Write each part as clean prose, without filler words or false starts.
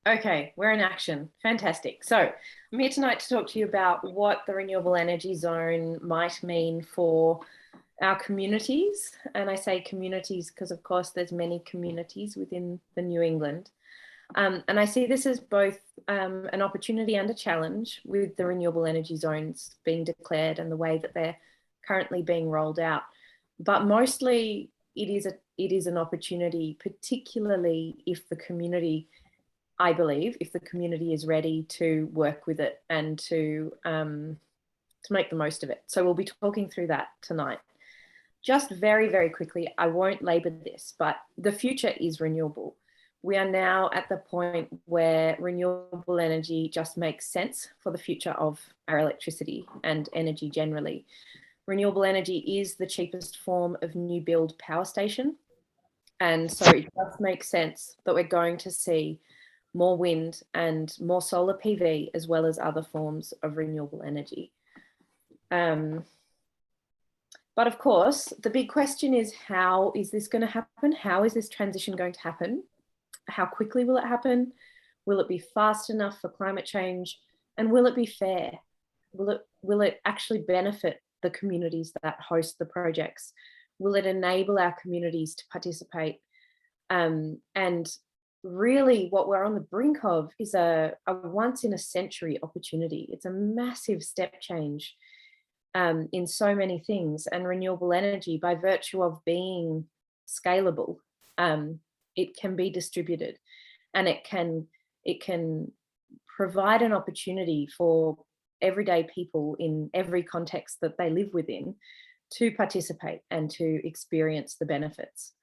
Okay, we're in action. Fantastic. So I'm here tonight to talk to you about what the renewable energy zone might mean for our communities. And I say communities because, of course, there's many communities within the New England. And I see this as both an opportunity and a challenge with the renewable energy zones being declared and the way that they're currently being rolled out. But mostly it is an opportunity, particularly if the community, I believe, if the community is ready to work with it and to make the most of it. So we'll be talking through that tonight. Just very, very quickly, I won't labor this, but the future is renewable. We are now at the point where renewable energy just makes sense for the future of our electricity and energy generally. Renewable energy is the cheapest form of new build power station. And so it just makes sense that we're going to see more wind and more solar PV, as well as other forms of renewable energy. But of course, the big question is, how is this going to happen? How is this transition going to happen? How quickly will it happen? Will it be fast enough for climate change? And will it be fair? Will it actually benefit the communities that host the projects? Will it enable our communities to participate? And really what we're on the brink of is a once in a century opportunity. It's a massive step change in so many things, and renewable energy, by virtue of being scalable, it can be distributed, and it can provide an opportunity for everyday people in every context that they live within to participate and to experience the benefits.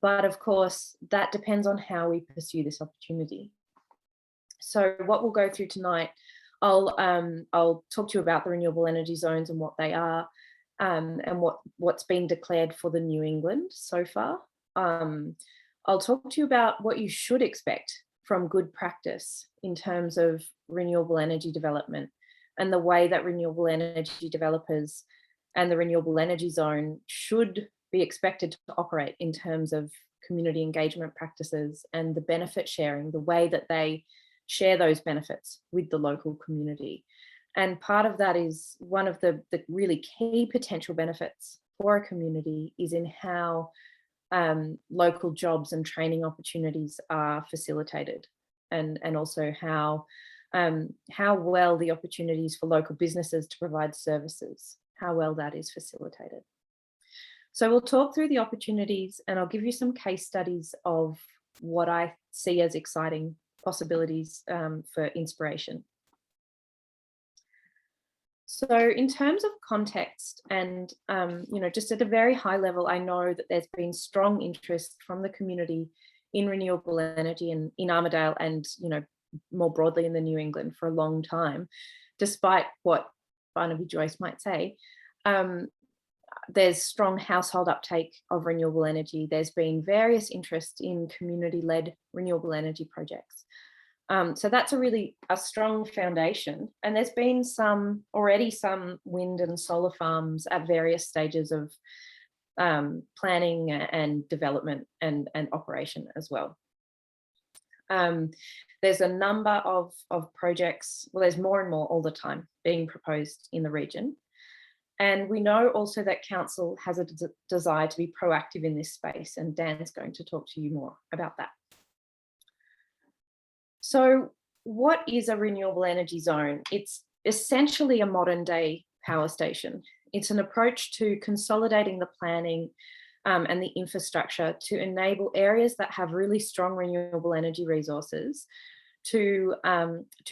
But of course, that depends on how we pursue this opportunity. So what we'll go through tonight, I'll talk to you about the renewable energy zones and what they are, and what's been declared for the New England so far. I'll talk to you about what you should expect from good practice in terms of renewable energy development, and the way that renewable energy developers and the renewable energy zone should be expected to operate in terms of community engagement practices and the benefit sharing, the way that they share those benefits with the local community. And part of that is one of the really key potential benefits for a community is in how local jobs and training opportunities are facilitated, and also how well the opportunities for local businesses to provide services, how well that is facilitated. So we'll talk through the opportunities, and I'll give you some case studies of what I see as exciting possibilities for inspiration. So in terms of context and, just at a very high level, I know that there's been strong interest from the community in renewable energy and in Armidale and, more broadly in the New England for a long time, despite what Barnaby Joyce might say. There's strong household uptake of renewable energy. There's been various interest in community-led renewable energy projects. So that's a strong foundation. And there's been already some wind and solar farms at various stages of planning and development and operation as well. There's a number of projects, well, there's more and more all the time being proposed in the region. And we know also that council has a desire to be proactive in this space, and Dan's going to talk to you more about that. So what is a renewable energy zone? It's essentially a modern day power station. It's an approach to consolidating the planning and the infrastructure to enable areas that have really strong renewable energy resources to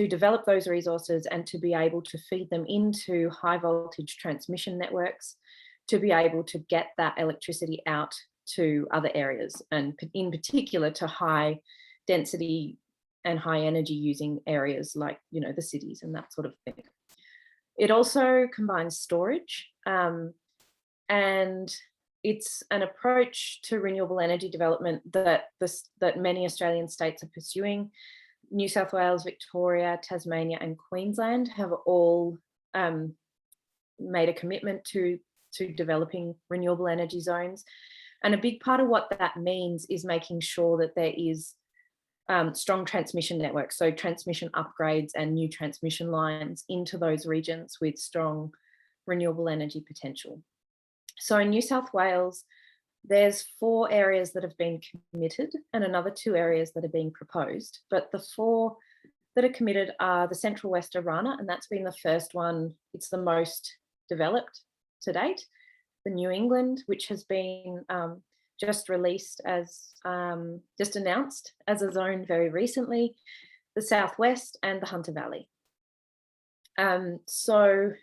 develop those resources and to be able to feed them into high voltage transmission networks, to be able to get that electricity out to other areas, and in particular to high density and high energy using areas like, the cities and that sort of thing. It also combines storage, and it's an approach to renewable energy development that many Australian states are pursuing. New South Wales, Victoria, Tasmania and Queensland have all made a commitment to developing renewable energy zones. And a big part of what that means is making sure that there is strong transmission networks, so transmission upgrades and new transmission lines into those regions with strong renewable energy potential. So in New South Wales, there's 4 areas that have been committed and another 2 areas that are being proposed. But the 4 that are committed are the Central West Orana, and that's been the first one. It's the most developed to date. The New England, which has been just released as, just announced as a zone very recently, the Southwest and the Hunter Valley. So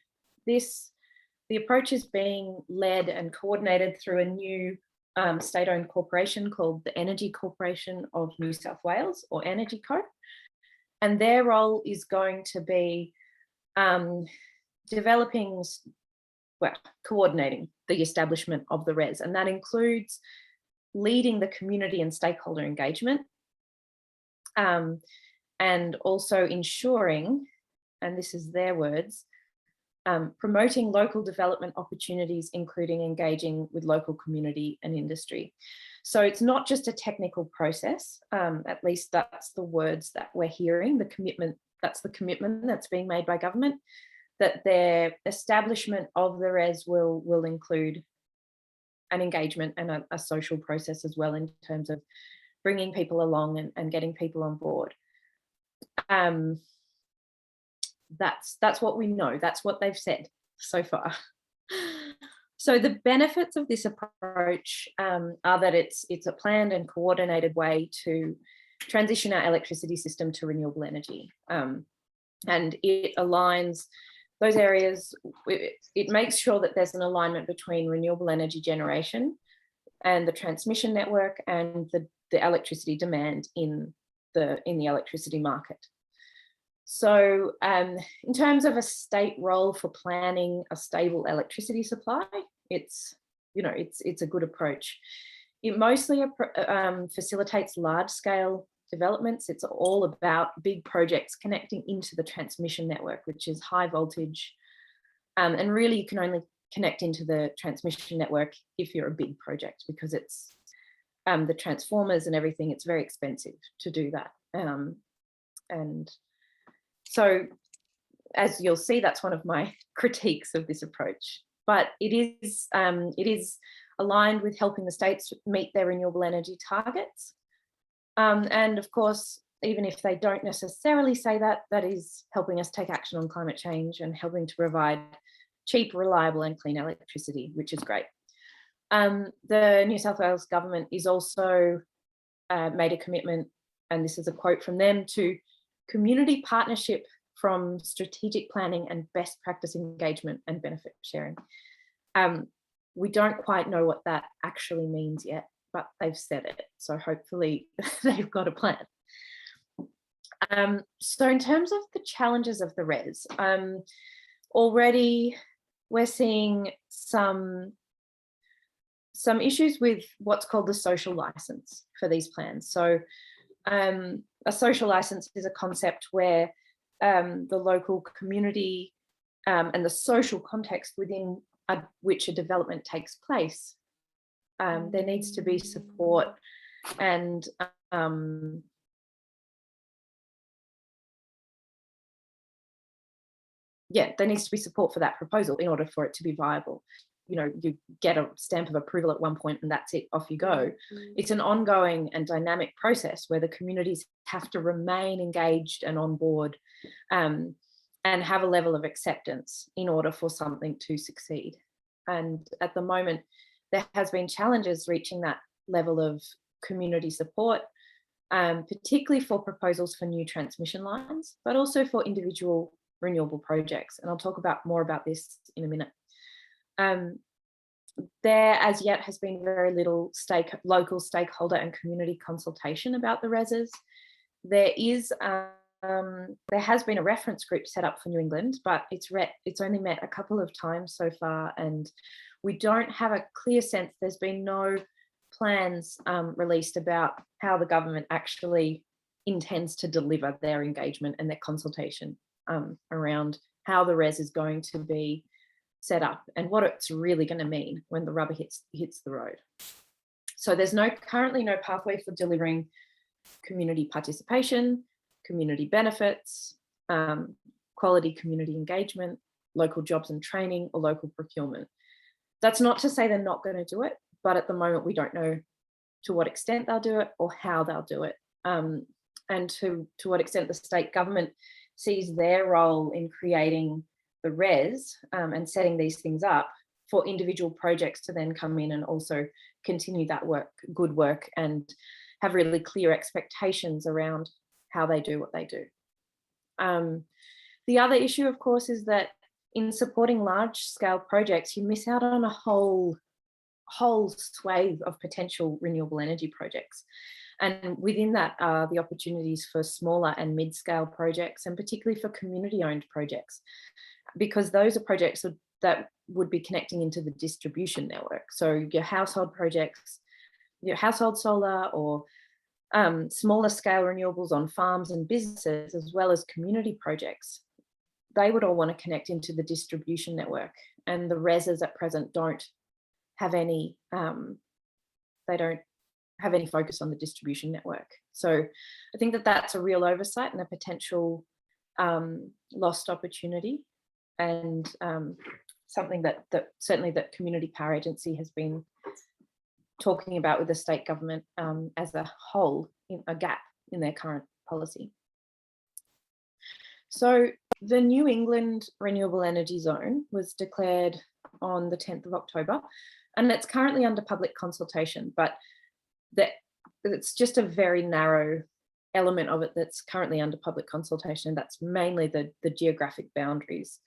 the approach is being led and coordinated through a new state-owned corporation called the Energy Corporation of New South Wales, or EnergyCo. And their role is going to be coordinating the establishment of the RES. And that includes leading the community and stakeholder engagement, and also ensuring, and this is their words, promoting local development opportunities, including engaging with local community and industry. So it's not just a technical process, at least that's the words that we're hearing, that's the commitment that's being made by government, that their establishment of the RES will include an engagement and a social process as well, in terms of bringing people along and getting people on board. That's what we know. That's what they've said so far. So the benefits of this approach are that it's a planned and coordinated way to transition our electricity system to renewable energy. And it aligns those areas, it makes sure that there's an alignment between renewable energy generation and the transmission network and the electricity demand in the electricity market. So in terms of a state role for planning a stable electricity supply, it's a good approach. It mostly facilitates large scale developments. It's all about big projects connecting into the transmission network, which is high voltage. And really you can only connect into the transmission network if you're a big project, because it's the transformers and everything, it's very expensive to do that. And so as you'll see, that's one of my critiques of this approach, but it is aligned with helping the states meet their renewable energy targets. And of course, even if they don't necessarily say that, that is helping us take action on climate change and helping to provide cheap, reliable and clean electricity, which is great. The New South Wales government is also made a commitment, and this is a quote from them, to community partnership from strategic planning and best practice engagement and benefit sharing. We don't quite know what that actually means yet, but they've said it. So hopefully they've got a plan. So in terms of the challenges of the RES, already we're seeing some issues with what's called the social license for these plans. So a social license is a concept where the local community and the social context within which a development takes place, there needs to be support and there needs to be support for that proposal in order for it to be viable. You know, you get a stamp of approval at one point and that's it, off you go. It's an ongoing and dynamic process where the communities have to remain engaged and on board and have a level of acceptance in order for something to succeed. And at the moment, there has been challenges reaching that level of community support, particularly for proposals for new transmission lines, but also for individual renewable projects. And I'll talk more about this in a minute. There as yet has been very little local stakeholder and community consultation about the RESs. There has been a reference group set up for New England, but it's only met a couple of times so far, and we don't have a clear sense. There's been no plans released about how the government actually intends to deliver their engagement and their consultation around how the RES is going to be set up and what it's really going to mean when the rubber hits the road. So there's currently no pathway for delivering community participation, community benefits, quality community engagement, local jobs and training, or local procurement. That's not to say they're not going to do it, but at the moment we don't know to what extent they'll do it or how they'll do it, and to what extent the state government sees their role in creating the RES and setting these things up for individual projects to then come in and also continue that work, good work, and have really clear expectations around how they do what they do. The other issue, of course, is that in supporting large-scale projects, you miss out on a whole swathe of potential renewable energy projects. And within that are the opportunities for smaller and mid-scale projects, and particularly for community-owned projects, because those are projects that would be connecting into the distribution network. So your household projects, your household solar, or smaller scale renewables on farms and businesses, as well as community projects, they would all want to connect into the distribution network. And the RESs at present don't have any, they don't have any focus on the distribution network. So I think that that's a real oversight and a potential lost opportunity, and something that certainly that Community Power Agency has been talking about with the state government as a whole, in a gap in their current policy. So the New England Renewable Energy Zone was declared on the 10th of October, and it's currently under public consultation, but it's just a very narrow element of it that's currently under public consultation. That's mainly the geographic boundaries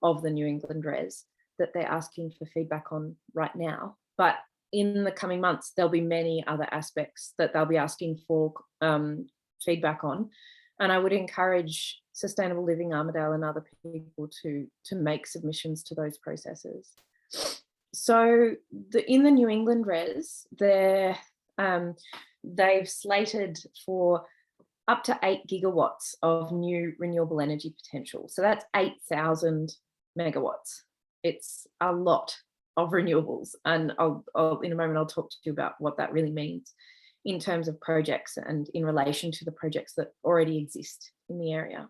of the New England RES that they're asking for feedback on right now. But in the coming months, there'll be many other aspects that they'll be asking for feedback on. And I would encourage Sustainable Living Armidale and other people to make submissions to those processes. So in the New England RES, they've slated for up to 8 gigawatts of new renewable energy potential. So that's 8,000 megawatts. It's a lot of renewables. And I'll in a moment, I'll talk to you about what that really means in terms of projects and in relation to the projects that already exist in the area.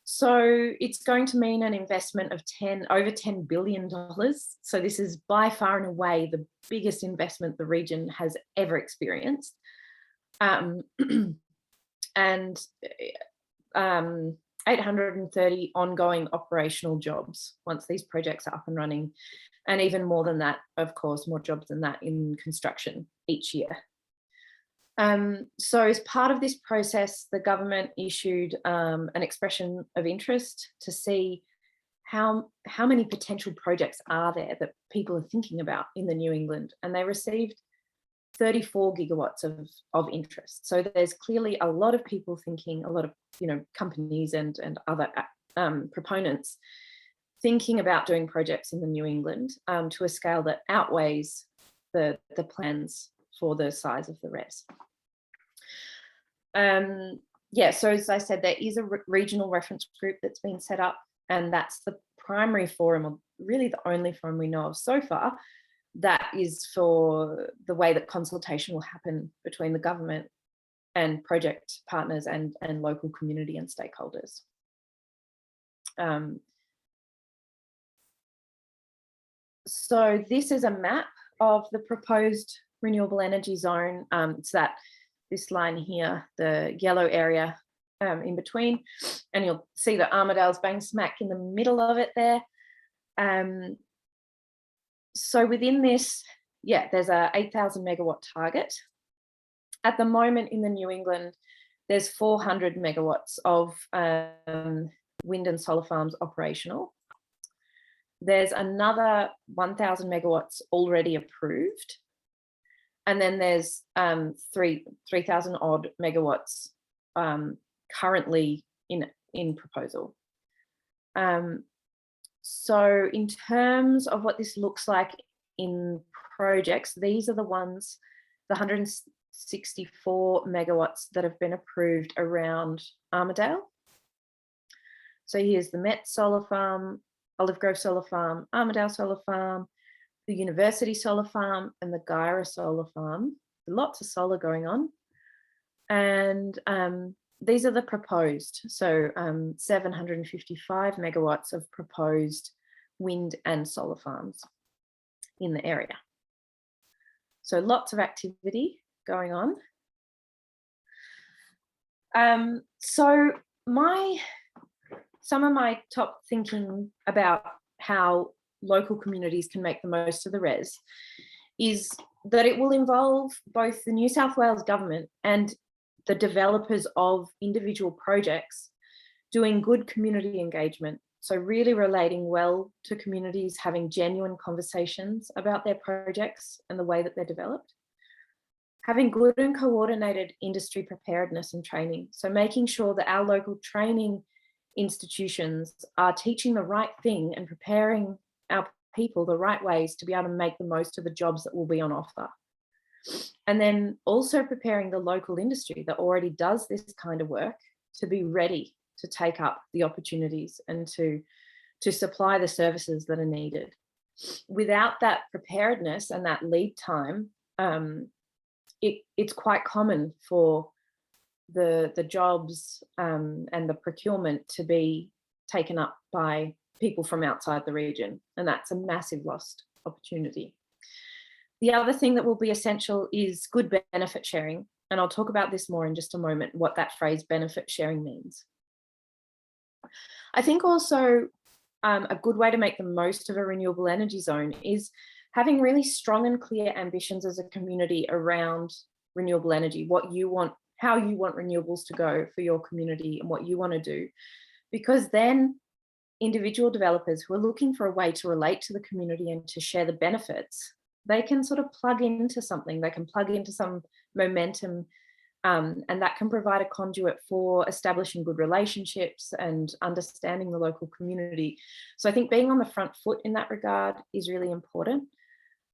So it's going to mean an investment of over $10 billion. So this is by far and away the biggest investment the region has ever experienced. And 830 ongoing operational jobs once these projects are up and running. And even more than that, of course, more jobs than that in construction each year. So as part of this process, the government issued an expression of interest to see how many potential projects are there that people are thinking about in the New England, and they received 34 gigawatts of interest. So there's clearly a lot of people thinking, a lot of companies and other proponents thinking about doing projects in the New England to a scale that outweighs the plans for the size of the RES. So as I said, there is a regional reference group that's been set up, and that's the primary forum, or really the only forum we know of so far, that is for the way that consultation will happen between the government and project partners and local community and stakeholders. So this is a map of the proposed renewable energy zone. It's this line here, the yellow area in between, and you'll see that Armidale's bang smack in the middle of it there. So within this, there's a 8,000 megawatt target. At the moment in the New England, there's 400 megawatts of wind and solar farms operational. There's another 1,000 megawatts already approved. And then there's 3,000 odd megawatts currently in proposal. So in terms of what this looks like in projects, these are the ones, the 164 megawatts that have been approved around Armidale. So here's the Met Solar Farm, Olive Grove Solar Farm, Armidale Solar Farm, the University Solar Farm, and the Gyra Solar Farm. Lots of solar going on. And these are the proposed, so 755 megawatts of proposed wind and solar farms in the area. So lots of activity going on. So some of my top thinking about how local communities can make the most of the RES is that it will involve both the New South Wales Government and the developers of individual projects doing good community engagement. So really relating well to communities, having genuine conversations about their projects and the way that they're developed. Having good and coordinated industry preparedness and training. So making sure that our local training institutions are teaching the right thing and preparing our people the right ways to be able to make the most of the jobs that will be on offer. And then also preparing the local industry that already does this kind of work to be ready to take up the opportunities and to supply the services that are needed. Without that preparedness and that lead time, it's quite common for the jobs and the procurement to be taken up by people from outside the region, and that's a massive lost opportunity. The other thing that will be essential is good benefit sharing, and I'll talk about this more in just a moment, what that phrase benefit sharing means. I think also a good way to make the most of a renewable energy zone is having really strong and clear ambitions as a community around renewable energy, what you want, how you want renewables to go for your community and what you want to do. Because then individual developers who are looking for a way to relate to the community and to share the benefits, they can sort of plug into something, they can plug into some momentum, and that can provide a conduit for establishing good relationships and understanding the local community. So I think being on the front foot in that regard is really important.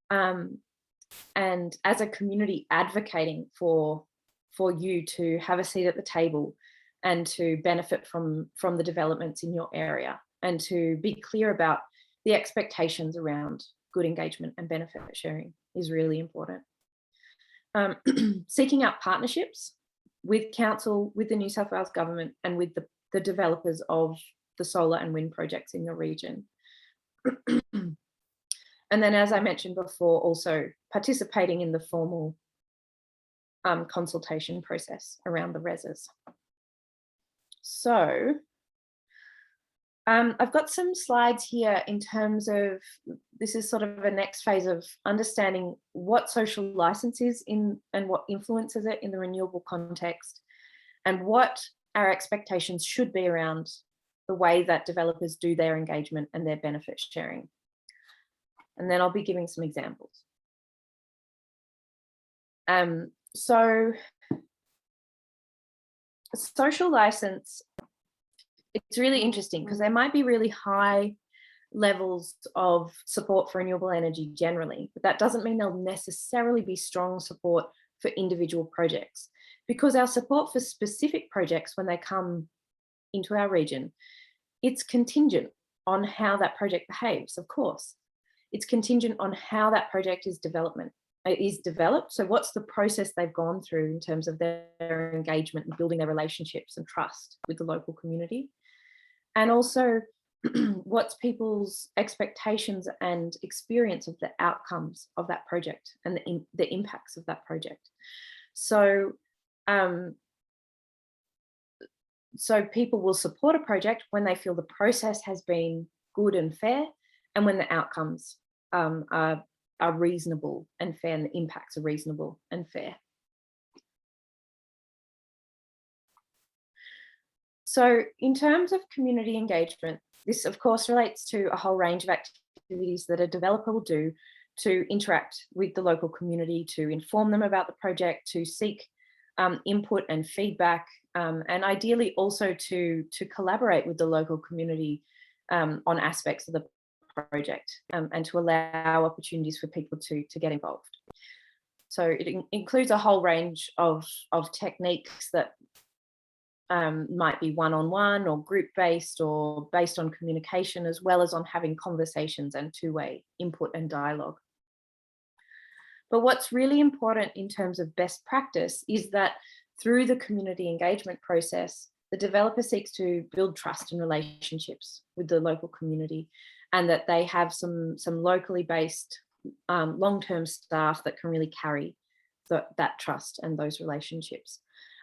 And as a community advocating for you to have a seat at the table and to benefit from the developments in your area, and to be clear about the expectations around good engagement and benefit sharing is really important. Seeking out partnerships with council, with the New South Wales Government, and with the developers of the solar and wind projects in your region. And then, as I mentioned before, also participating in the formal consultation process around the RESs. So I've got some slides here in terms of, this is sort of a next phase of understanding what social license is in and what influences it in the renewable context, and what our expectations should be around the way that developers do their engagement and their benefit sharing. And then I'll be giving some examples. So social license, it's really interesting because there might be really high levels of support for renewable energy generally, but that doesn't mean there'll necessarily be strong support for individual projects, because our support for specific projects when they come into our region, it's contingent on how that project behaves, of course. It's contingent on how that project is developed. So what's the process they've gone through in terms of their engagement and building their relationships and trust with the local community? And also what's people's expectations and experience of the outcomes of that project and the impacts of that project. So, so people will support a project when they feel the process has been good and fair, and when the outcomes are reasonable and fair, and the impacts are reasonable and fair. So in terms of community engagement, this of course relates to a whole range of activities that a developer will do to interact with the local community, to inform them about the project, to seek input and feedback, and ideally also to collaborate with the local community on aspects of the project, and to allow opportunities for people to get involved. So it includes a whole range of techniques that might be one-on-one or group-based or based on communication, as well as on having conversations and two-way input and dialogue. But what's really important in terms of best practice is that through the community engagement process, the developer seeks to build trust and relationships with the local community, and that they have some locally based long-term staff that can really carry that trust and those relationships.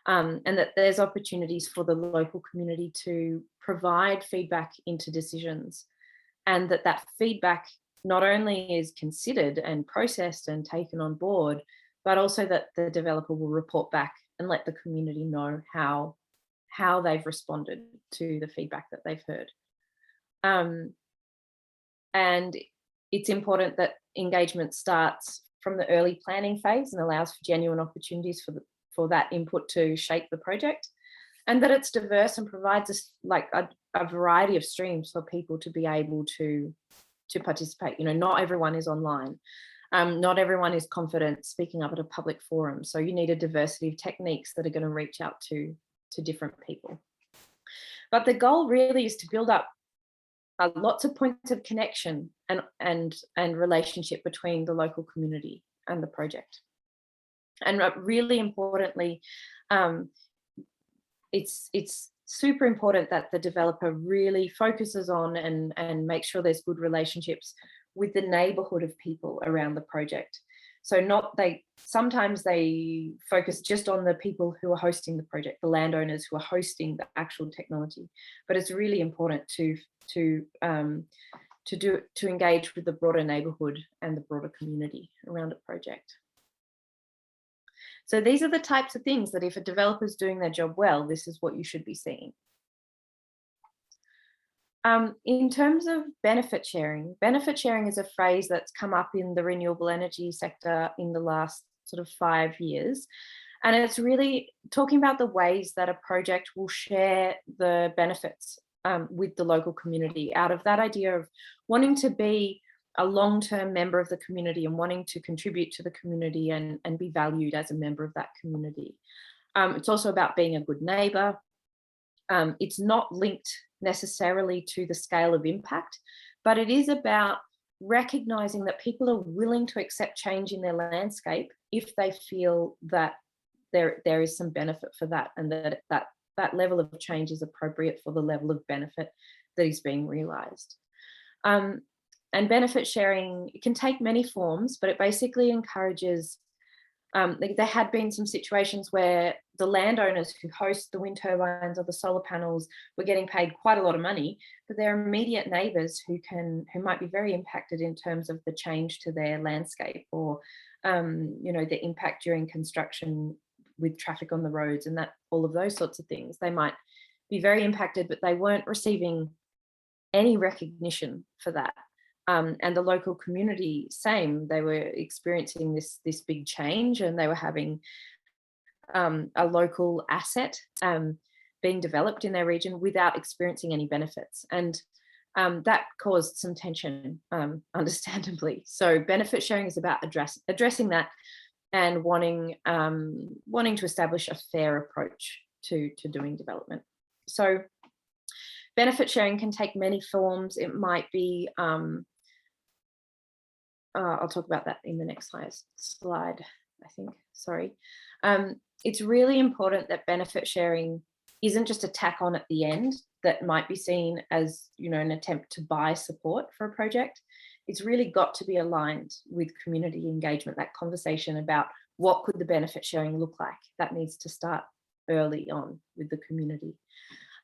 And that there's opportunities for the local community to provide feedback into decisions, and that feedback not only is considered and processed and taken on board, but also that the developer will report back and let the community know how they've responded to the feedback that they've heard. And it's important that engagement starts from the early planning phase and allows for genuine opportunities for that input to shape the project, and that it's diverse and provides us like a variety of streams for people to be able to participate. Not everyone is online. Not everyone is confident speaking up at a public forum. So you need a diversity of techniques that are going to reach out to different people. But the goal really is to build up lots of points of connection and relationship between the local community and the project. And really importantly, it's super important that the developer really focuses on and makes sure there's good relationships with the neighborhood of people around the project. So sometimes they focus just on the people who are hosting the project, the landowners who are hosting the actual technology. But it's really important to engage with the broader neighborhood and the broader community around a project. So these are the types of things that if a developer is doing their job well, this is what you should be seeing. In terms of benefit sharing is a phrase that's come up in the renewable energy sector in the last sort of 5 years. And it's really talking about the ways that a project will share the benefits with the local community, out of that idea of wanting to be a long-term member of the community and wanting to contribute to the community and be valued as a member of that community. It's also about being a good neighbour. It's not linked necessarily to the scale of impact, but it is about recognizing that people are willing to accept change in their landscape if they feel that there is some benefit for that, and that level of change is appropriate for the level of benefit that is being realized. And benefit sharing can take many forms, but it basically encourages, there had been some situations where the landowners who host the wind turbines or the solar panels were getting paid quite a lot of money, but their immediate neighbours who might be very impacted in terms of the change to their landscape, or the impact during construction with traffic on the roads and that all of those sorts of things. They might be very impacted, but they weren't receiving any recognition for that. And the local community, same, they were experiencing this big change, and they were having a local asset being developed in their region without experiencing any benefits. And that caused some tension, understandably. So benefit sharing is about addressing that and wanting to establish a fair approach to doing development. So benefit sharing can take many forms. It might be, I'll talk about that in the next slide, I think, sorry. It's really important that benefit sharing isn't just a tack on at the end that might be seen as, an attempt to buy support for a project. It's really got to be aligned with community engagement, that conversation about what could the benefit sharing look like. That needs to start early on with the community.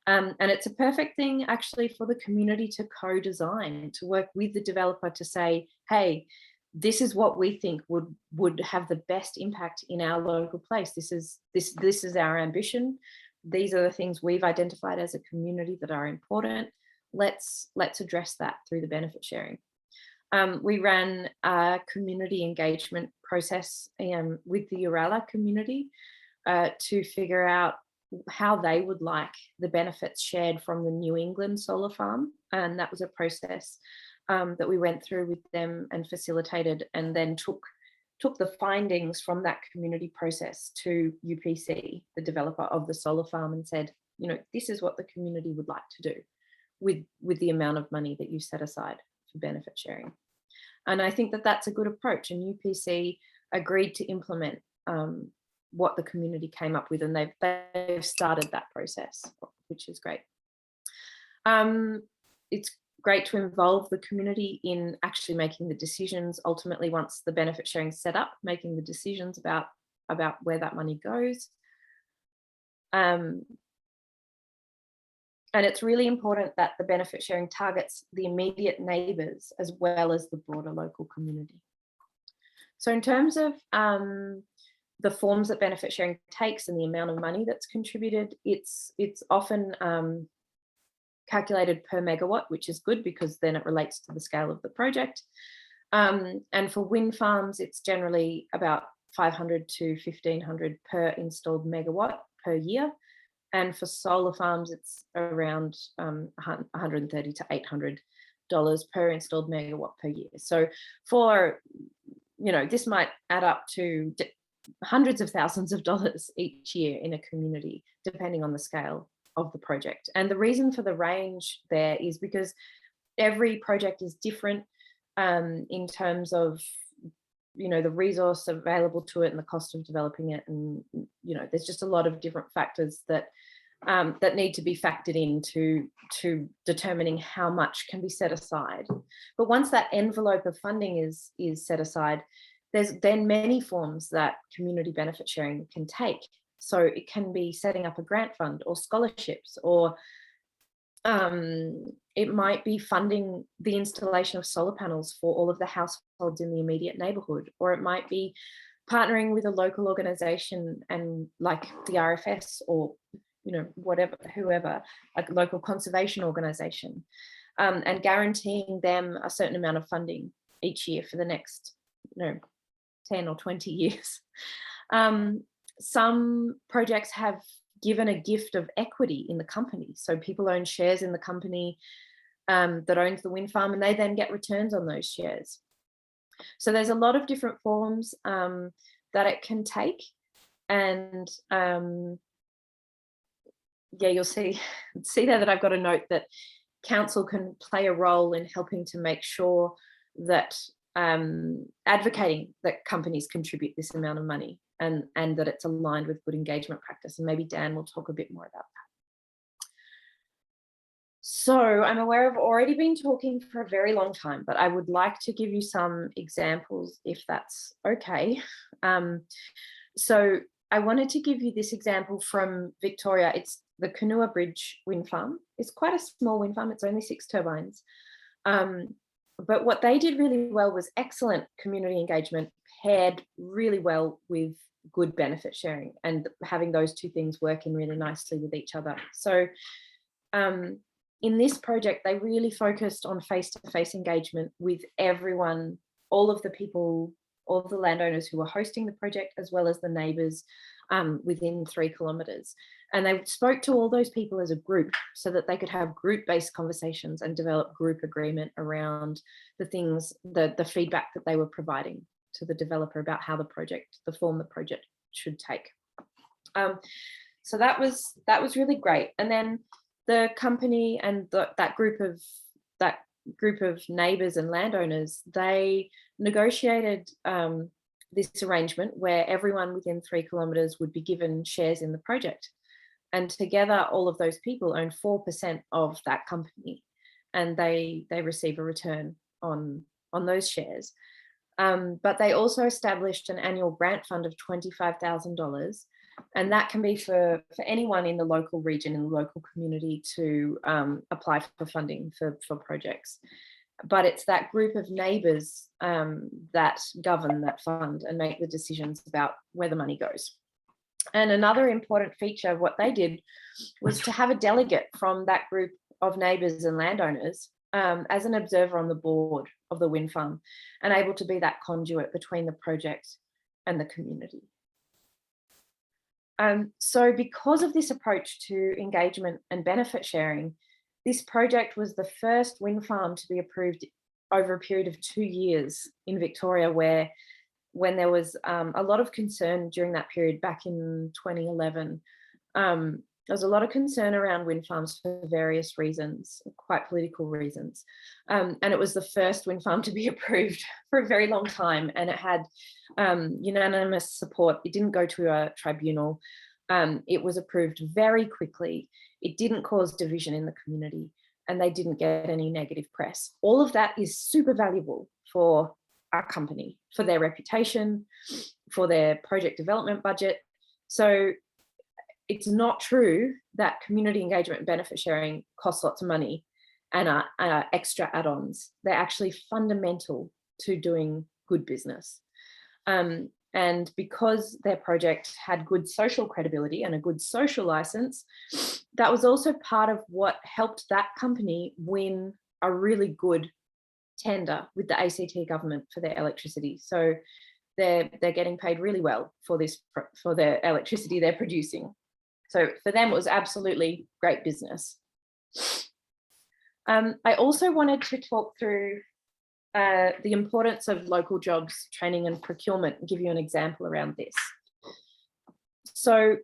And it's a perfect thing actually for the community to co-design, to work with the developer to say, hey, this is what we think would have the best impact in our local place. This is our ambition. These are the things we've identified as a community that are important. Let's address that through the benefit sharing. We ran a community engagement process with the Uralla community to figure out how they would like the benefits shared from the New England solar farm. And that was a process that we went through with them and facilitated, and then took the findings from that community process to UPC, the developer of the solar farm, and said, this is what the community would like to do with the amount of money that you set aside for benefit sharing. And I think that that's a good approach, and UPC agreed to implement what the community came up with, and they've started that process, which is great. It's great to involve the community in actually making the decisions. Ultimately, once the benefit sharing is set up, making the decisions about where that money goes. And it's really important that the benefit sharing targets the immediate neighbours as well as the broader local community. So in terms of the forms that benefit sharing takes and the amount of money that's contributed, it's often calculated per megawatt, which is good because then it relates to the scale of the project. And for wind farms, it's generally about 500 to 1500 per installed megawatt per year. And for solar farms, it's around 130 to $800 per installed megawatt per year. So for, this might add up to hundreds of thousands of dollars each year in a community, depending on the scale of the project. And the reason for the range there is because every project is different in terms of, the resource available to it and the cost of developing it. And, there's just a lot of different factors that need to be factored into determining how much can be set aside. But once that envelope of funding is set aside, there's then many forms that community benefit sharing can take. So it can be setting up a grant fund or scholarships, or it might be funding the installation of solar panels for all of the households in the immediate neighbourhood, or it might be partnering with a local organisation and like the RFS or whoever, a local conservation organisation, and guaranteeing them a certain amount of funding each year for the next 10 or 20 years. Some projects have given a gift of equity in the company. So people own shares in the company that owns the wind farm, and they then get returns on those shares. So there's a lot of different forms that it can take. And you'll see there that I've got a note that council can play a role in helping to make sure that advocating that companies contribute this amount of money and that it's aligned with good engagement practice. And maybe Dan will talk a bit more about that. So I'm aware I've already been talking for a very long time, but I would like to give you some examples if that's okay. So I wanted to give you this example from Victoria. It's the Canoa Bridge wind farm. It's quite a small wind farm. It's only 6 turbines. But what they did really well was excellent community engagement paired really well with good benefit sharing, and having those two things working really nicely with each other. So in this project, they really focused on face-to-face engagement with everyone, all of the people, all of the landowners who were hosting the project, as well as the neighbours within 3 kilometres. And they spoke to all those people as a group so that they could have group-based conversations and develop group agreement around the things, the feedback that they were providing to the developer about how the form the project should take. So that was really great. And then the company and that group of neighbours and landowners, they negotiated this arrangement where everyone within 3 kilometres would be given shares in the project. And together, all of those people own 4% of that company, and they receive a return on those shares. But they also established an annual grant fund of $25,000, and that can be for anyone in the local region, in the local community, to apply for funding for projects. But it's that group of neighbours that govern that fund and make the decisions about where the money goes. And another important feature of what they did was to have a delegate from that group of neighbours and landowners as an observer on the board of the wind farm, and able to be that conduit between the project and the community. So because of this approach to engagement and benefit sharing, this project was the first wind farm to be approved over a period of 2 years in Victoria, when there was a lot of concern during that period back in 2011 There was a lot of concern around wind farms for various reasons, quite political reasons. And it was the first wind farm to be approved for a very long time. And it had unanimous support. It didn't go to a tribunal. It was approved very quickly. It didn't cause division in the community, and they didn't get any negative press. All of that is super valuable for our company, for their reputation, for their project development budget. So it's not true that community engagement and benefit sharing costs lots of money and are extra add-ons. They're actually fundamental to doing good business. And because their project had good social credibility and a good social license, that was also part of what helped that company win a really good tender with the ACT government for their electricity. So they're getting paid really well for their electricity they're producing. So for them, it was absolutely great business. I also wanted to talk through the importance of local jobs, training and procurement, and give you an example around this. So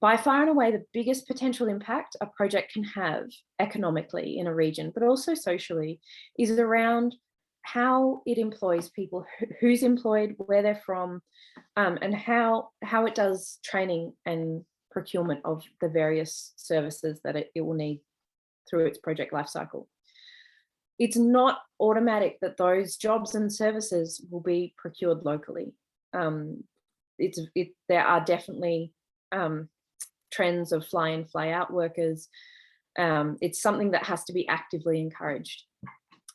by far and away, the biggest potential impact a project can have economically in a region, but also socially, is around how it employs people, who's employed, where they're from, and how it does training and procurement of the various services that it will need through its project lifecycle. It's not automatic that those jobs and services will be procured locally. There are definitely trends of fly in, fly out workers. It's something that has to be actively encouraged.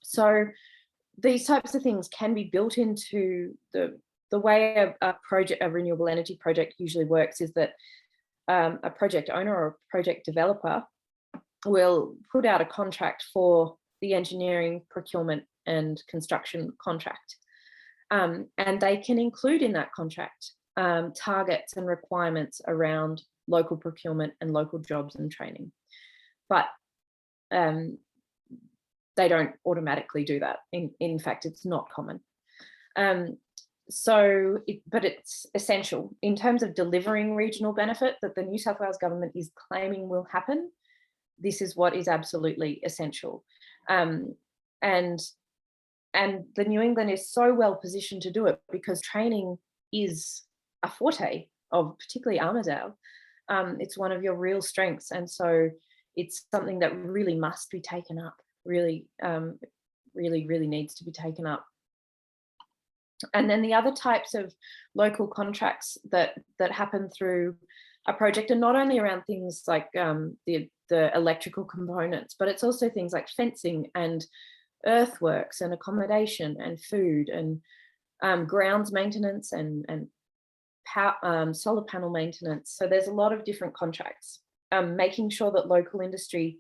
So these types of things can be built into the way a renewable energy project usually works, is that a project owner or a project developer will put out a contract for the engineering, procurement and construction contract. And they can include in that contract targets and requirements around local procurement and local jobs and training. But they don't automatically do that. In fact, it's not common. But it's essential in terms of delivering regional benefit that the New South Wales government is claiming will happen. This is what is absolutely essential. And the New England is so well positioned to do it because training is a forte of particularly Armidale. It's one of your real strengths. And so it's something that really must be taken up, really needs to be taken up. And then the other types of local contracts that happen through a project are not only around things like the electrical components, but it's also things like fencing and earthworks and accommodation and food and grounds maintenance and solar panel maintenance. So there's a lot of different contracts, making sure that local industry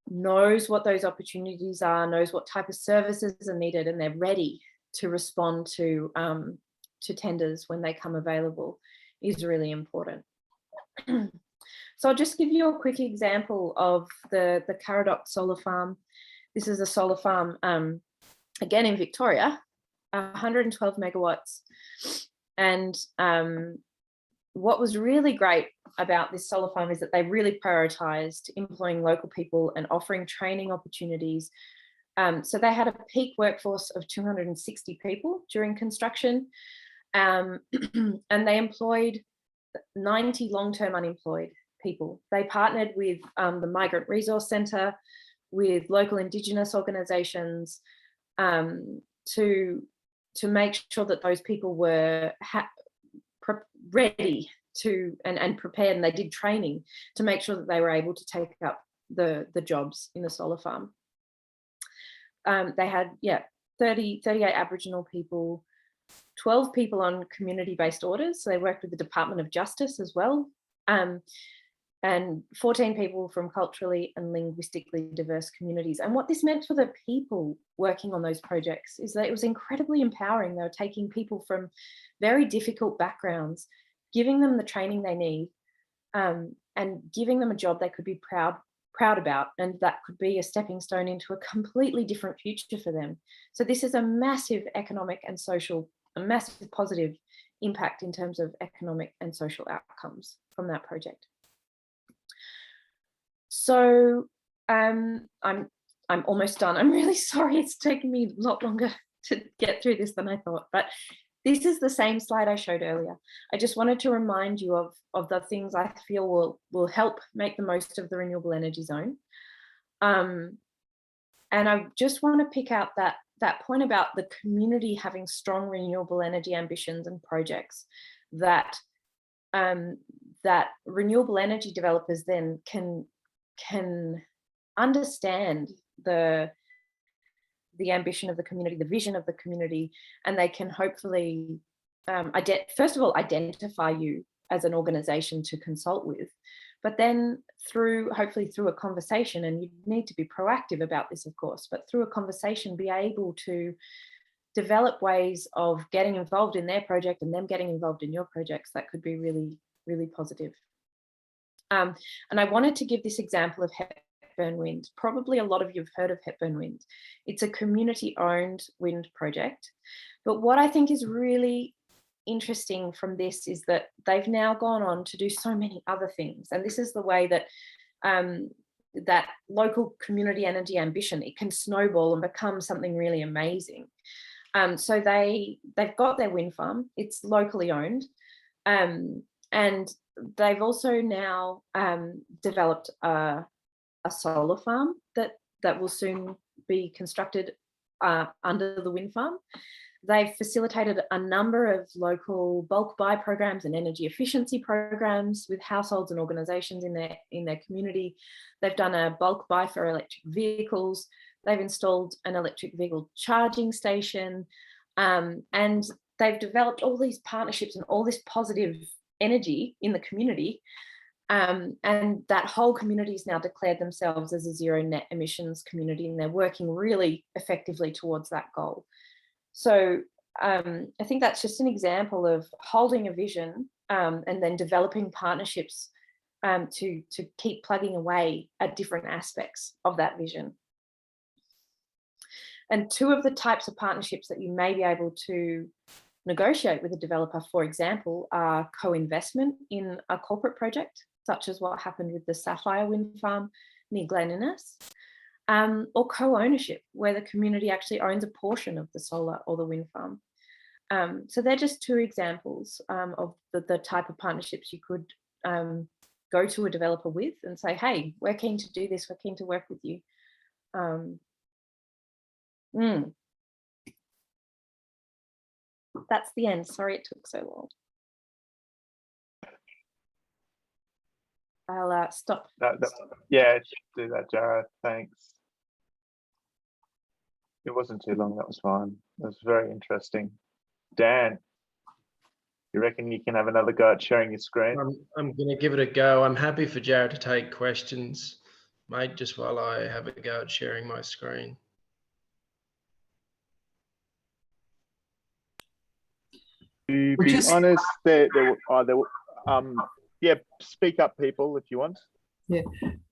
knows what those opportunities are, knows what type of services are needed, and they're ready to respond to tenders when they come available is really important. So I'll just give you a quick example of the Caradoc solar farm. This is a solar farm, again in Victoria, 112 megawatts. And what was really great about this solar farm is that they really prioritised employing local people and offering training opportunities. So they had a peak workforce of 260 people during construction, and they employed 90 long-term unemployed people. They partnered with the Migrant Resource Centre, with local Indigenous organisations to make sure that those people were ready to and prepared, and they did training to make sure that they were able to take up the jobs in the solar farm. They had 38 Aboriginal people, 12 people on community-based orders, so they worked with the Department of Justice as well, and 14 people from culturally and linguistically diverse communities. And what this meant for the people working on those projects is that it was incredibly empowering. They were taking people from very difficult backgrounds, giving them the training they need, and giving them a job they could be proud about, and that could be a stepping stone into a completely different future for them. So this is a massive economic and social, a massive positive impact in terms of economic and social outcomes from that project. So I'm almost done. I'm really sorry. It's taken me a lot longer to get through this than I thought, but this is the same slide I showed earlier. I just wanted to remind you of the things I feel will help make the most of the renewable energy zone. And I just want to pick out that point about the community having strong renewable energy ambitions and projects that that renewable energy developers then can understand the ambition of the community, the vision of the community, and they can hopefully, first of all, identify you as an organization to consult with, but then hopefully through a conversation, and you need to be proactive about this, of course, but through a conversation, be able to develop ways of getting involved in their project and them getting involved in your projects that could be really, really positive. And I wanted to give this example of Hepburn Wind. Probably a lot of you have heard of Hepburn Wind. It's a community-owned wind project. But what I think is really interesting from this is that they've now gone on to do so many other things. And this is the way that that local community energy ambition, it can snowball and become something really amazing. So they've got their wind farm. It's locally owned. And they've also now developed a solar farm that will soon be constructed under the wind farm. They've facilitated a number of local bulk buy programs and energy efficiency programs with households and organisations in their community. They've done a bulk buy for electric vehicles. They've installed an electric vehicle charging station, and they've developed all these partnerships and all this positive energy in the community. And that whole community has now declared themselves as a zero net emissions community, and they're working really effectively towards that goal. So I think that's just an example of holding a vision and then developing partnerships to keep plugging away at different aspects of that vision. And two of the types of partnerships that you may be able to negotiate with a developer, for example, are co-investment in a corporate project, such as what happened with the Sapphire Wind Farm near Glen Innes, or co-ownership, where the community actually owns a portion of the solar or the wind farm. So they're just two examples of the type of partnerships you could go to a developer with and say, hey, we're keen to do this, we're keen to work with you. That's the end. Sorry it took so long. I'll stop. Yeah, do that, Jara. Thanks. It wasn't too long. That was fine. That was very interesting. Dan, you reckon you can have another go at sharing your screen? I'm going to give it a go. I'm happy for Jared to take questions, mate, just while I have a go at sharing my screen. To be honest, yeah, speak up, people, if you want. Yeah.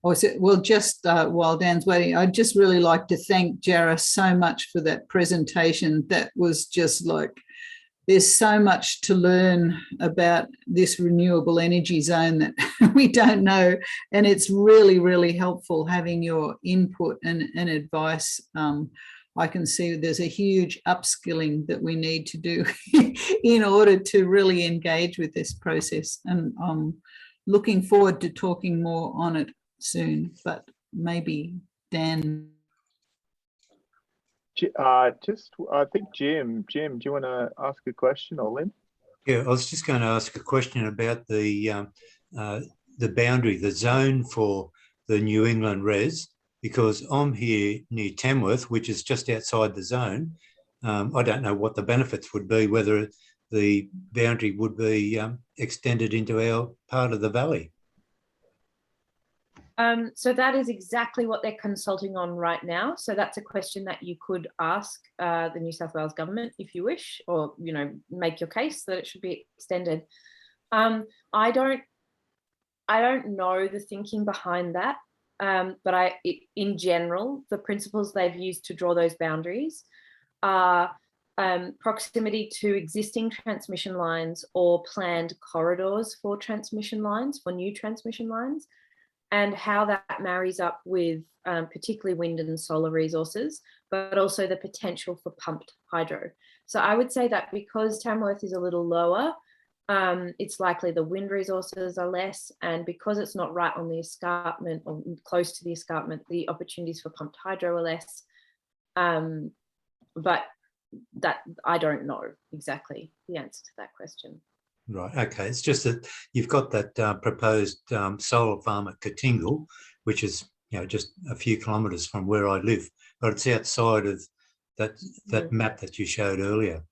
Well, just while Dan's waiting, I'd just really like to thank Jara so much for that presentation. That was just like, there's so much to learn about this renewable energy zone that we don't know. And it's really, really helpful having your input and advice. I can see there's a huge upskilling that we need to do in order to really engage with this process. And I'm looking forward to talking more on it soon, but maybe Dan. I think Jim, do you want to ask a question, or Lynn? Yeah, I was just going to ask a question about the boundary, the zone for the New England res, because I'm here near Tamworth, which is just outside the zone. I don't know what the benefits would be, whether the boundary would be extended into our part of the valley. So that is exactly what they're consulting on right now. So that's a question that you could ask the New South Wales government if you wish, or make your case that it should be extended. I don't know the thinking behind that, but in general, the principles they've used to draw those boundaries are proximity to existing transmission lines or planned corridors for transmission lines, for new transmission lines. and how that marries up with particularly wind and solar resources, but also the potential for pumped hydro. So I would say that because Tamworth is a little lower, it's likely the wind resources are less, and because it's not right on the escarpment or close to the escarpment, the opportunities for pumped hydro are less. But that I don't know exactly the answer to that question. Right. Okay. It's just that you've got that proposed solar farm at Katingal, which is just a few kilometres from where I live, but it's outside of that map that you showed earlier.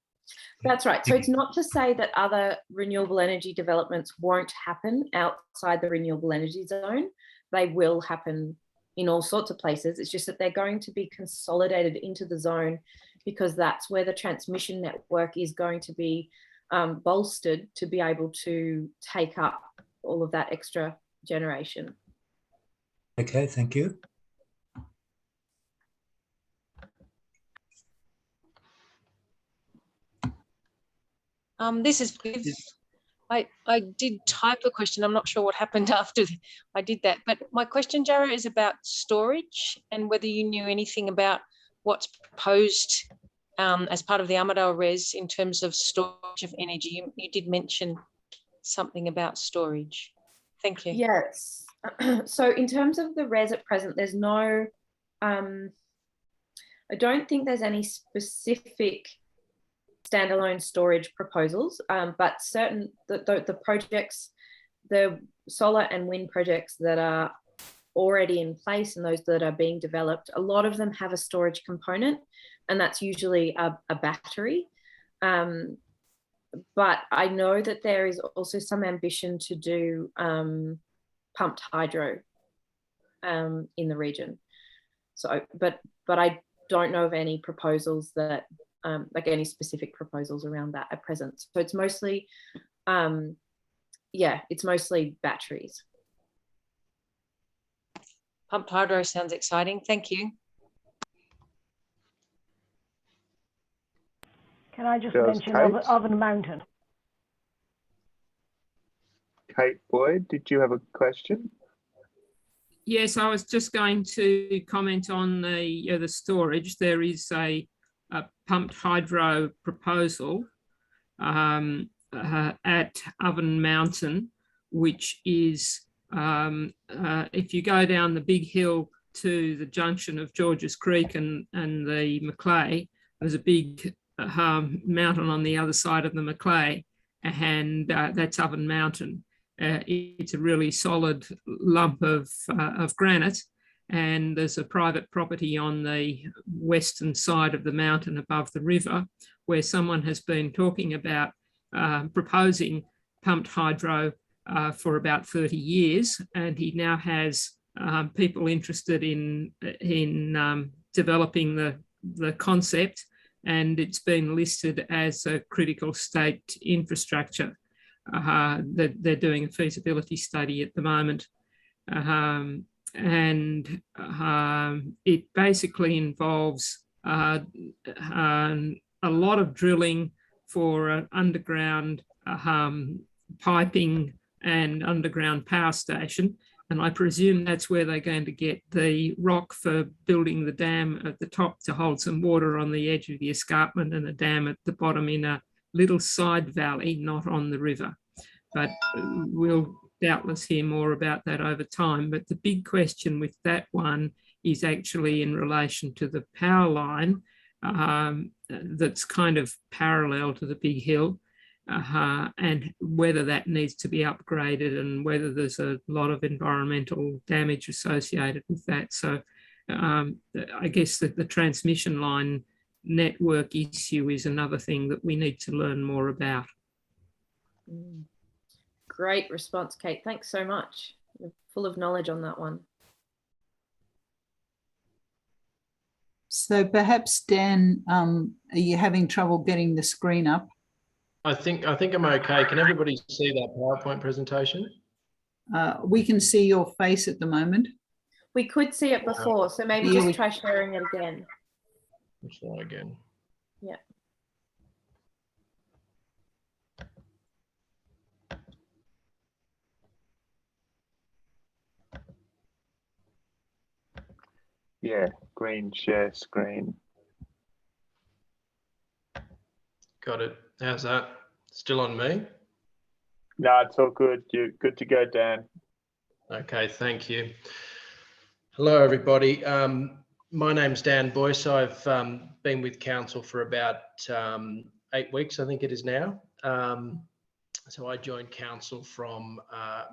That's right. So it's not to say that other renewable energy developments won't happen outside the renewable energy zone. They will happen in all sorts of places. It's just that they're going to be consolidated into the zone because that's where the transmission network is going to be bolstered to be able to take up all of that extra generation. Okay, thank you. This is Liv. I did type a question. I'm not sure what happened after I did that. But my question, Jarrah, is about storage and whether you knew anything about what's proposed as part of the Armidale Res in terms of storage of energy. You did mention something about storage. Thank you. Yes. So in terms of the res at present, there's no, I don't think there's any specific standalone storage proposals, but certain the projects, the solar and wind projects that are already in place and those that are being developed, a lot of them have a storage component, and that's usually a battery. But I know that there is also some ambition to do pumped hydro in the region. So, but I don't know of any proposals that like any specific proposals around that at present. So it's mostly, it's mostly batteries. Pumped hydro sounds exciting. Thank you. Can I just Does mention Kate? Oven Mountain? Kate Boyd, did you have a question? Yes, I was just going to comment on the storage. There is a pumped hydro proposal at Oven Mountain, which is if you go down the big hill to the junction of Georges Creek and the Macleay, there's a big mountain on the other side of the Macleay, and that's Oven Mountain. It's a really solid lump of granite, and there's a private property on the western side of the mountain above the river where someone has been talking about proposing pumped hydro for about 30 years, and he now has people interested in developing the concept, and it's been listed as a critical state infrastructure. They're doing a feasibility study at the moment. And it basically involves a lot of drilling for an underground piping and underground power station. And I presume that's where they're going to get the rock for building the dam at the top to hold some water on the edge of the escarpment, and a dam at the bottom in a little side valley, not on the river. But we'll doubtless hear more about that over time. But the big question with that one is actually in relation to the power line that's kind of parallel to the big hill, and whether that needs to be upgraded and whether there's a lot of environmental damage associated with that. So I guess that the transmission line network issue is another thing that we need to learn more about. Great response, Kate. Thanks so much. You're full of knowledge on that one. So perhaps, Dan, are you having trouble getting the screen up? I think I'm okay. Can everybody see that PowerPoint presentation? We can see your face at the moment. We could see it before, so maybe just try sharing it again. Let's try again. Yeah. Yeah, green share screen. Got it. How's that? Still on me? No, it's all good. You're good to go, Dan. Okay, thank you. Hello, everybody. My name's Dan Boyce. I've been with council for about 8 weeks, I think it is now. So I joined council from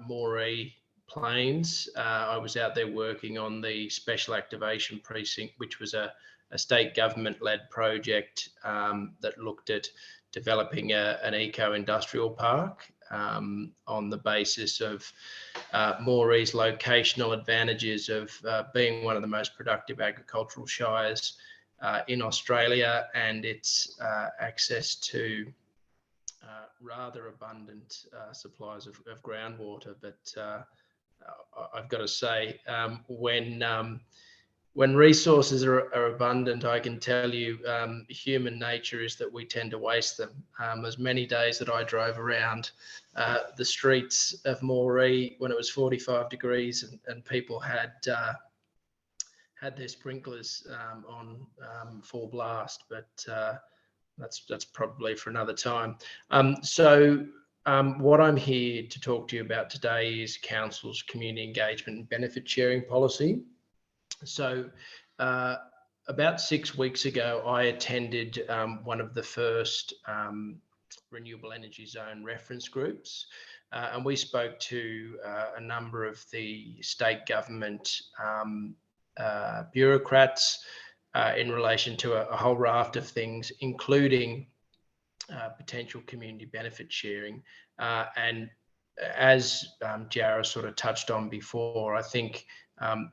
Moree Plains. I was out there working on the Special Activation Precinct, which was a state government-led project that looked at developing an eco-industrial park on the basis of Moree's locational advantages of being one of the most productive agricultural shires in Australia, and its access to rather abundant supplies of groundwater. But I've got to say, when resources are abundant, I can tell you human nature is that we tend to waste them. There's many days that I drove around the streets of Moree when it was 45 degrees and people had their sprinklers on full blast, but that's probably for another time. What I'm here to talk to you about today is Council's community engagement and benefit sharing policy. So about 6 weeks ago, I attended one of the first renewable energy zone reference groups, and we spoke to a number of the state government bureaucrats in relation to a whole raft of things, including potential community benefit sharing. And as Jara sort of touched on before, I think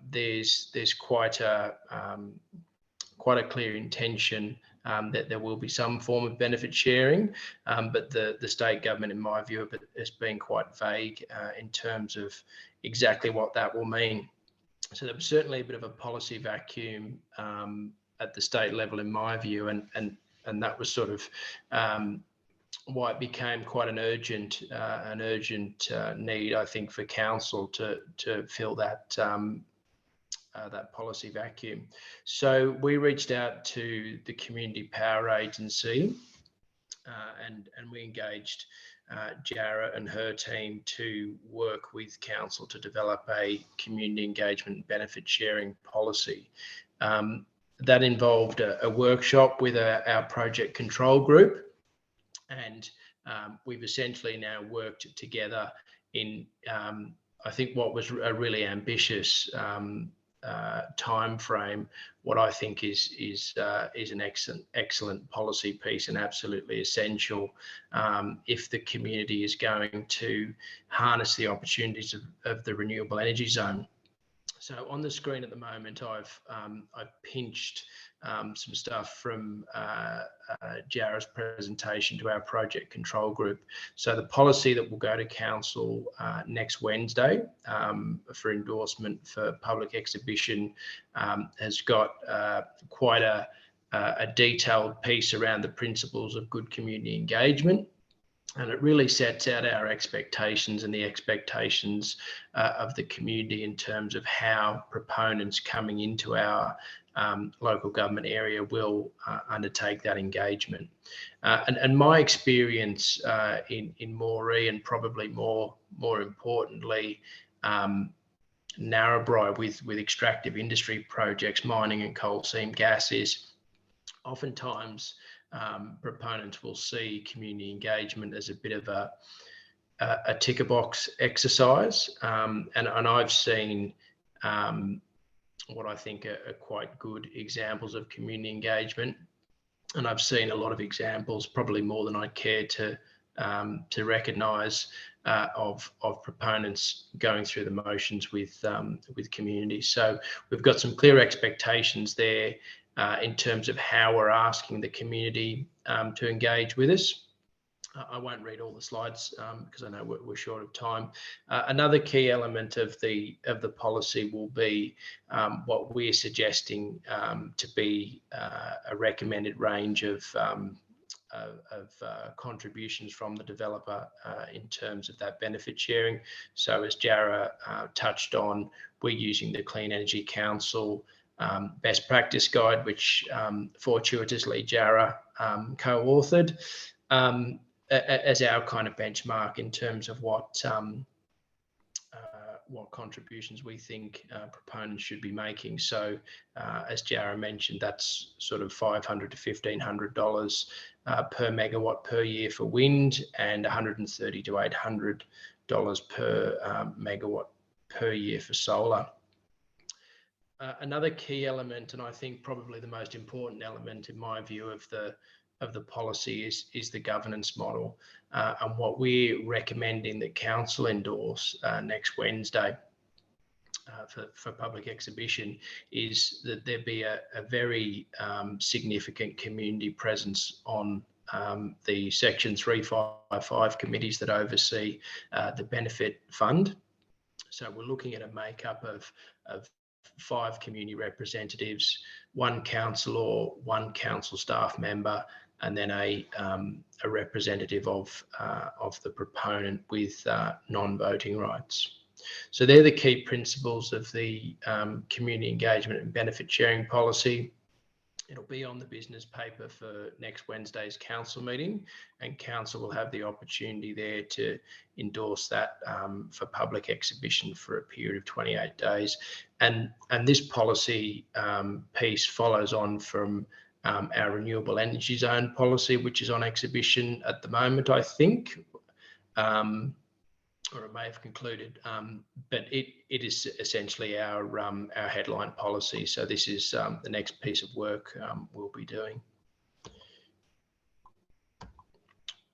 there's quite a clear intention that there will be some form of benefit sharing, but the state government, in my view, has been quite vague in terms of exactly what that will mean. So there was certainly a bit of a policy vacuum at the state level, in my view, and that was sort of why it became quite an urgent need, I think, for council to fill that that policy vacuum. So we reached out to the Community Power Agency and we engaged Jara and her team to work with council to develop a community engagement benefit sharing policy. That involved a workshop with our project control group, and we've essentially now worked together in I think what was a really ambitious time frame, what I think is an excellent policy piece and absolutely essential if the community is going to harness the opportunities of the renewable energy zone. So on the screen at the moment, I've pinched some stuff from Jara's presentation to our project control group. So the policy that will go to council next Wednesday for endorsement for public exhibition has got quite a detailed piece around the principles of good community engagement. And it really sets out our expectations and the expectations of the community in terms of how proponents coming into our local government area will undertake that engagement. And my experience in Moree, and probably more importantly, Narrabri with extractive industry projects, mining and coal seam gas, is oftentimes proponents will see community engagement as a bit of a ticker box exercise, and I've seen what I think are quite good examples of community engagement, and I've seen a lot of examples, probably more than I'd care to recognise, of proponents going through the motions with communities. So we've got some clear expectations there in terms of how we're asking the community to engage with us. I won't read all the slides because I know we're short of time. Another key element of the policy will be what we're suggesting to be a recommended range of contributions from the developer in terms of that benefit sharing. So as Jara touched on, we're using the Clean Energy Council best practice guide, which fortuitously Jara co-authored, as our kind of benchmark in terms of what contributions we think proponents should be making. So as Jara mentioned, that's sort of $500 to $1,500 per megawatt per year for wind, and $130 to $800 per megawatt per year for solar. Another key element, and I think probably the most important element in my view of the policy, is the governance model, and what we're recommending that council endorse next Wednesday for public exhibition is that there be a very significant community presence on the Section 355 committees that oversee the benefit fund. So we're looking at a makeup of 5 community representatives, 1 councillor, 1 council staff member, and then a representative of the proponent with non-voting rights. So they're the key principles of the community engagement and benefit sharing policy. It'll be on the business paper for next Wednesday's council meeting, and council will have the opportunity there to endorse that for public exhibition for a period of 28 days. And this policy piece follows on from our renewable energy zone policy, which is on exhibition at the moment, I think, or it may have concluded, but it is essentially our headline policy. So this is the next piece of work we'll be doing.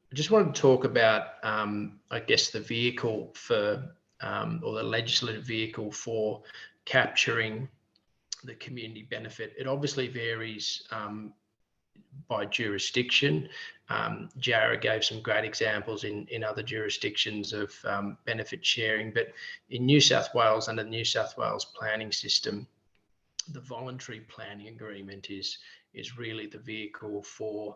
I just wanted to talk about, I guess, the vehicle for, or the legislative vehicle for capturing the community benefit. It obviously varies by jurisdiction. Jara gave some great examples in other jurisdictions of benefit sharing, but in New South Wales, under the New South Wales planning system, the voluntary planning agreement is really the vehicle for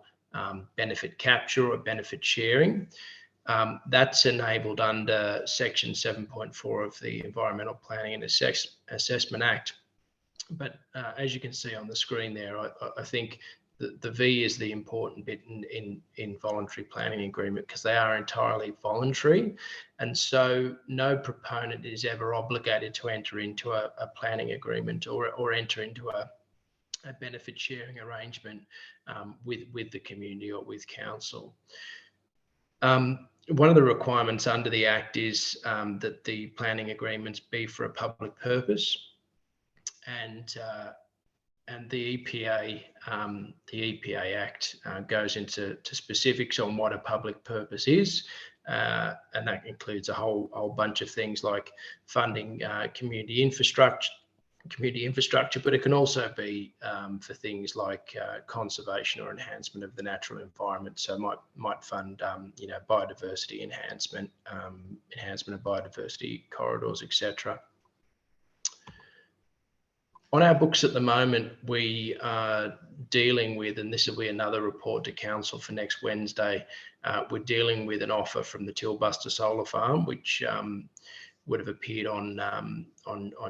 benefit capture or benefit sharing. That's enabled under Section 7.4 of the Environmental Planning and Assessment Act. But as you can see on the screen there, I think the V is the important bit in voluntary planning agreement, because they are entirely voluntary. And so no proponent is ever obligated to enter into a planning agreement or enter into a benefit sharing arrangement with the community or with council. One of the requirements under the Act is that the planning agreements be for a public purpose. And the EPA Act goes into communities on what a public purpose is, and that includes a whole bunch of things like funding community infrastructure, but it can also be for things like conservation or enhancement of the natural environment. So might fund biodiversity enhancement, enhancement of biodiversity corridors, etc. On our books at the moment, we are dealing with, and this will be another report to council for next Wednesday, we're dealing with an offer from the Tilbuster Solar Farm, which would have appeared on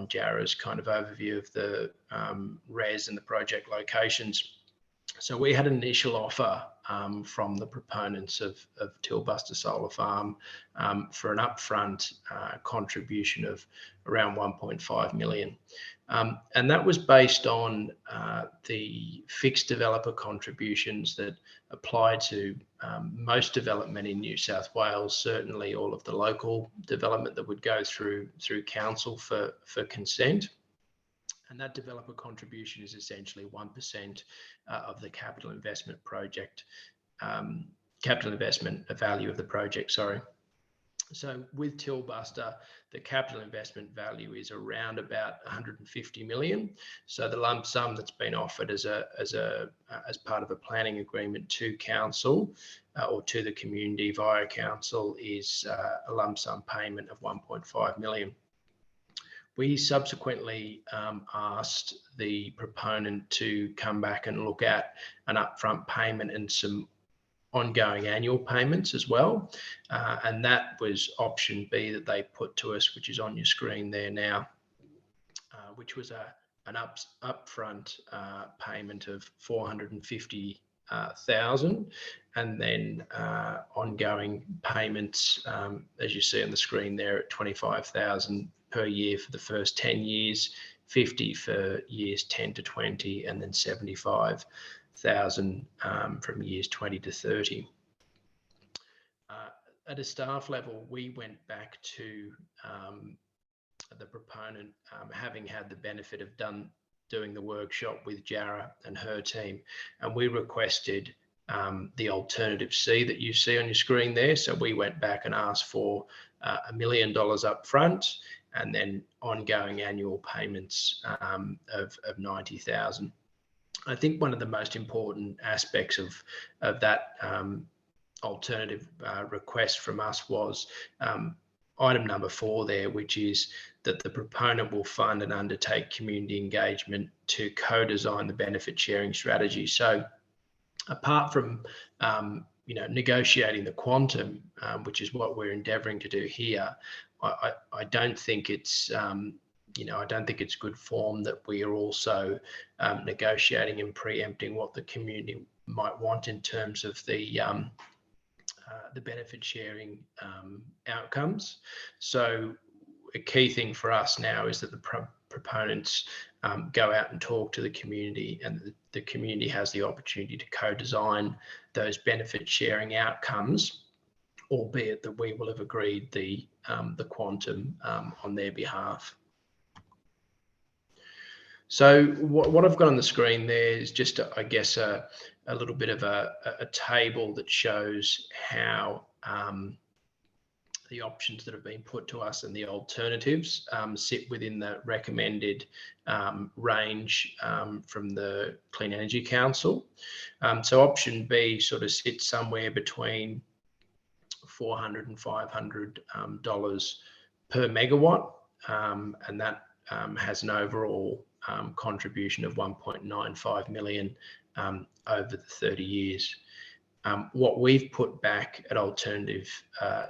Jara's kind of overview of the RES and the project locations. So we had an initial offer from the proponents of Tilbuster Solar Farm for an upfront contribution of around 1.5 million. And that was based on the fixed developer contributions that apply to most development in New South Wales, certainly all of the local development that would go through council for consent. And that developer contribution is essentially 1% of the capital investment value of the project, sorry. So with Tilbuster, the capital investment value is around about 150 million. So the lump sum that's been offered as part of a planning agreement to council or to the community via council is a lump sum payment of 1.5 million. We subsequently asked the proponent to come back and look at an upfront payment and some ongoing annual payments as well. And that was option B that they put to us, which is on your screen there now, which was a upfront payment of 450,000, and then ongoing payments, as you see on the screen there, at 25,000 per year for the first 10 years, 50 for years 10 to 20, and then 75,000 from years 20 to 30. At a staff level, we went back to the proponent, having had the benefit of doing the workshop with Jara and her team, and we requested the alternative C that you see on your screen there. So we went back and asked for $1 million up front, and then ongoing annual payments of 90,000. I think one of the most important aspects of that alternative request from us was item number 4 there, which is that the proponent will fund and undertake community engagement to co-design the benefit sharing strategy. So apart from negotiating the quantum, which is what we're endeavouring to do here, I don't think it's I don't think it's good form that we are also negotiating and preempting what the community might want in terms of the benefit sharing outcomes. So a key thing for us now is that the proponents go out and talk to the community, and the community has the opportunity to co-design those benefit sharing outcomes, albeit that we will have agreed the quantum on their behalf. So what I've got on the screen there is just, I guess, a little bit of a table that shows how the options that have been put to us and the alternatives sit within the recommended range from the Clean Energy Council. So option B sort of sits somewhere between $400 and $500 per megawatt, and that has an overall contribution of 1.95 million over the 30 years. What we've put back at alternative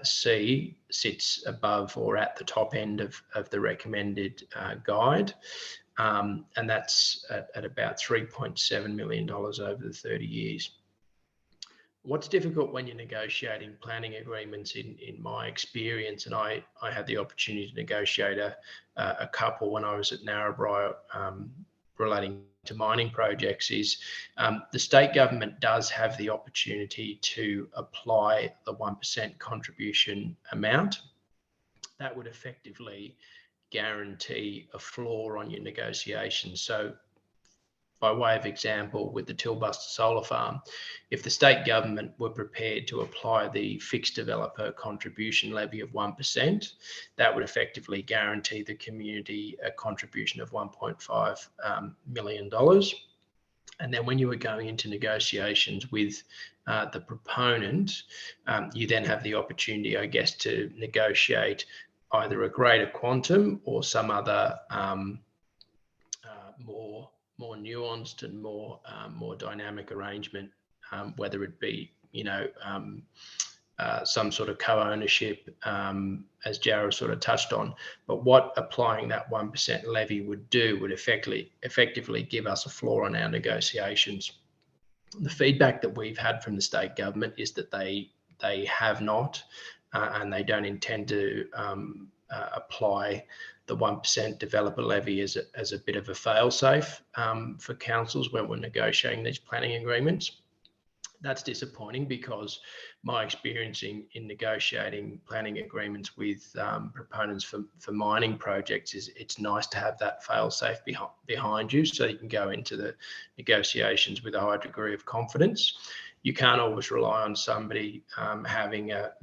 C sits above or at the top end of the recommended guide, and that's at about $3.7 million over the 30 years. What's difficult when you're negotiating planning agreements, in my experience, and I had the opportunity to negotiate a couple when I was at Narrabri relating to mining projects, is the state government does have the opportunity to apply the 1% contribution amount. That would effectively guarantee a floor on your negotiations. So by way of example, with the Tilbuster Solar Farm, if the state government were prepared to apply the fixed developer contribution levy of 1%, that would effectively guarantee the community a contribution of $1.5 million. And then when you were going into negotiations with the proponent, you then have the opportunity, I guess, to negotiate either a greater quantum or some other more nuanced and more dynamic arrangement, whether it be some sort of co-ownership, as Jara sort of touched on. But what applying that 1% levy would do would effectively give us a floor on our negotiations. The feedback that we've had from the state government is that they have not, and they don't intend to apply the 1% developer levy as a bit of a fail-safe for councils when we're negotiating these planning agreements. That's disappointing, because my experience in negotiating planning agreements with proponents for mining projects is it's nice to have that fail-safe behind you, so you can go into the negotiations with a high degree of confidence. You can't always rely on somebody having a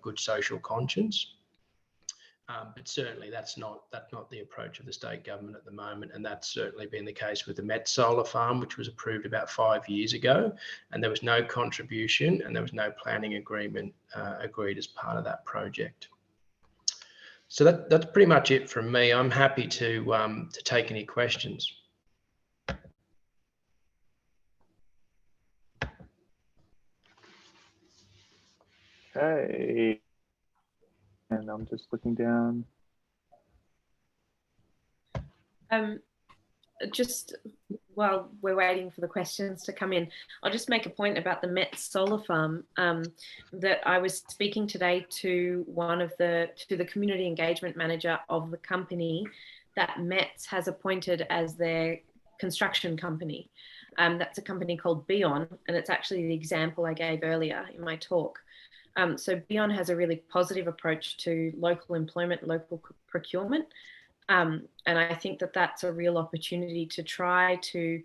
good social conscience. But certainly that's not the approach of the state government at the moment, and that's certainly been the case with the Met Solar Farm, which was approved about 5 years ago, and there was no contribution and there was no planning agreement agreed as part of that project. So that's pretty much it from me. I'm happy to take any questions. Okay. And I'm just looking down. just while we're waiting for the questions to come in, I'll just make a point about the Metz solar farm, that I was speaking today to the community engagement manager of the company that Metz has appointed as their construction company. That's a company called Beon, and it's actually the example I gave earlier in my talk. So Beon has a really positive approach to local employment, local procurement. And I think that that's a real opportunity to try to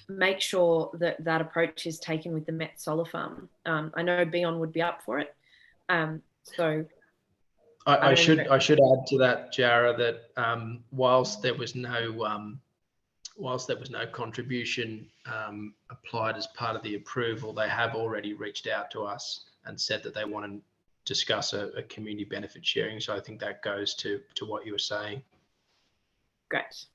make sure that that approach is taken with the Met Solar Farm. I know Beon would be up for it. So I should add to that, Jara, that whilst there was no contribution applied as part of the approval, they have already reached out to us and said that they want to discuss a community benefit sharing. So I think that goes to what you were saying. Great.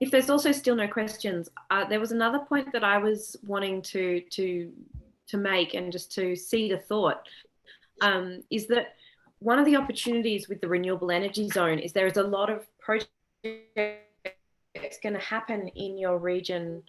If there's also still no questions, there was another point that I was wanting to make, and just to seed a thought, is that one of the opportunities with the renewable energy zone is there is a lot of projects going to happen in your region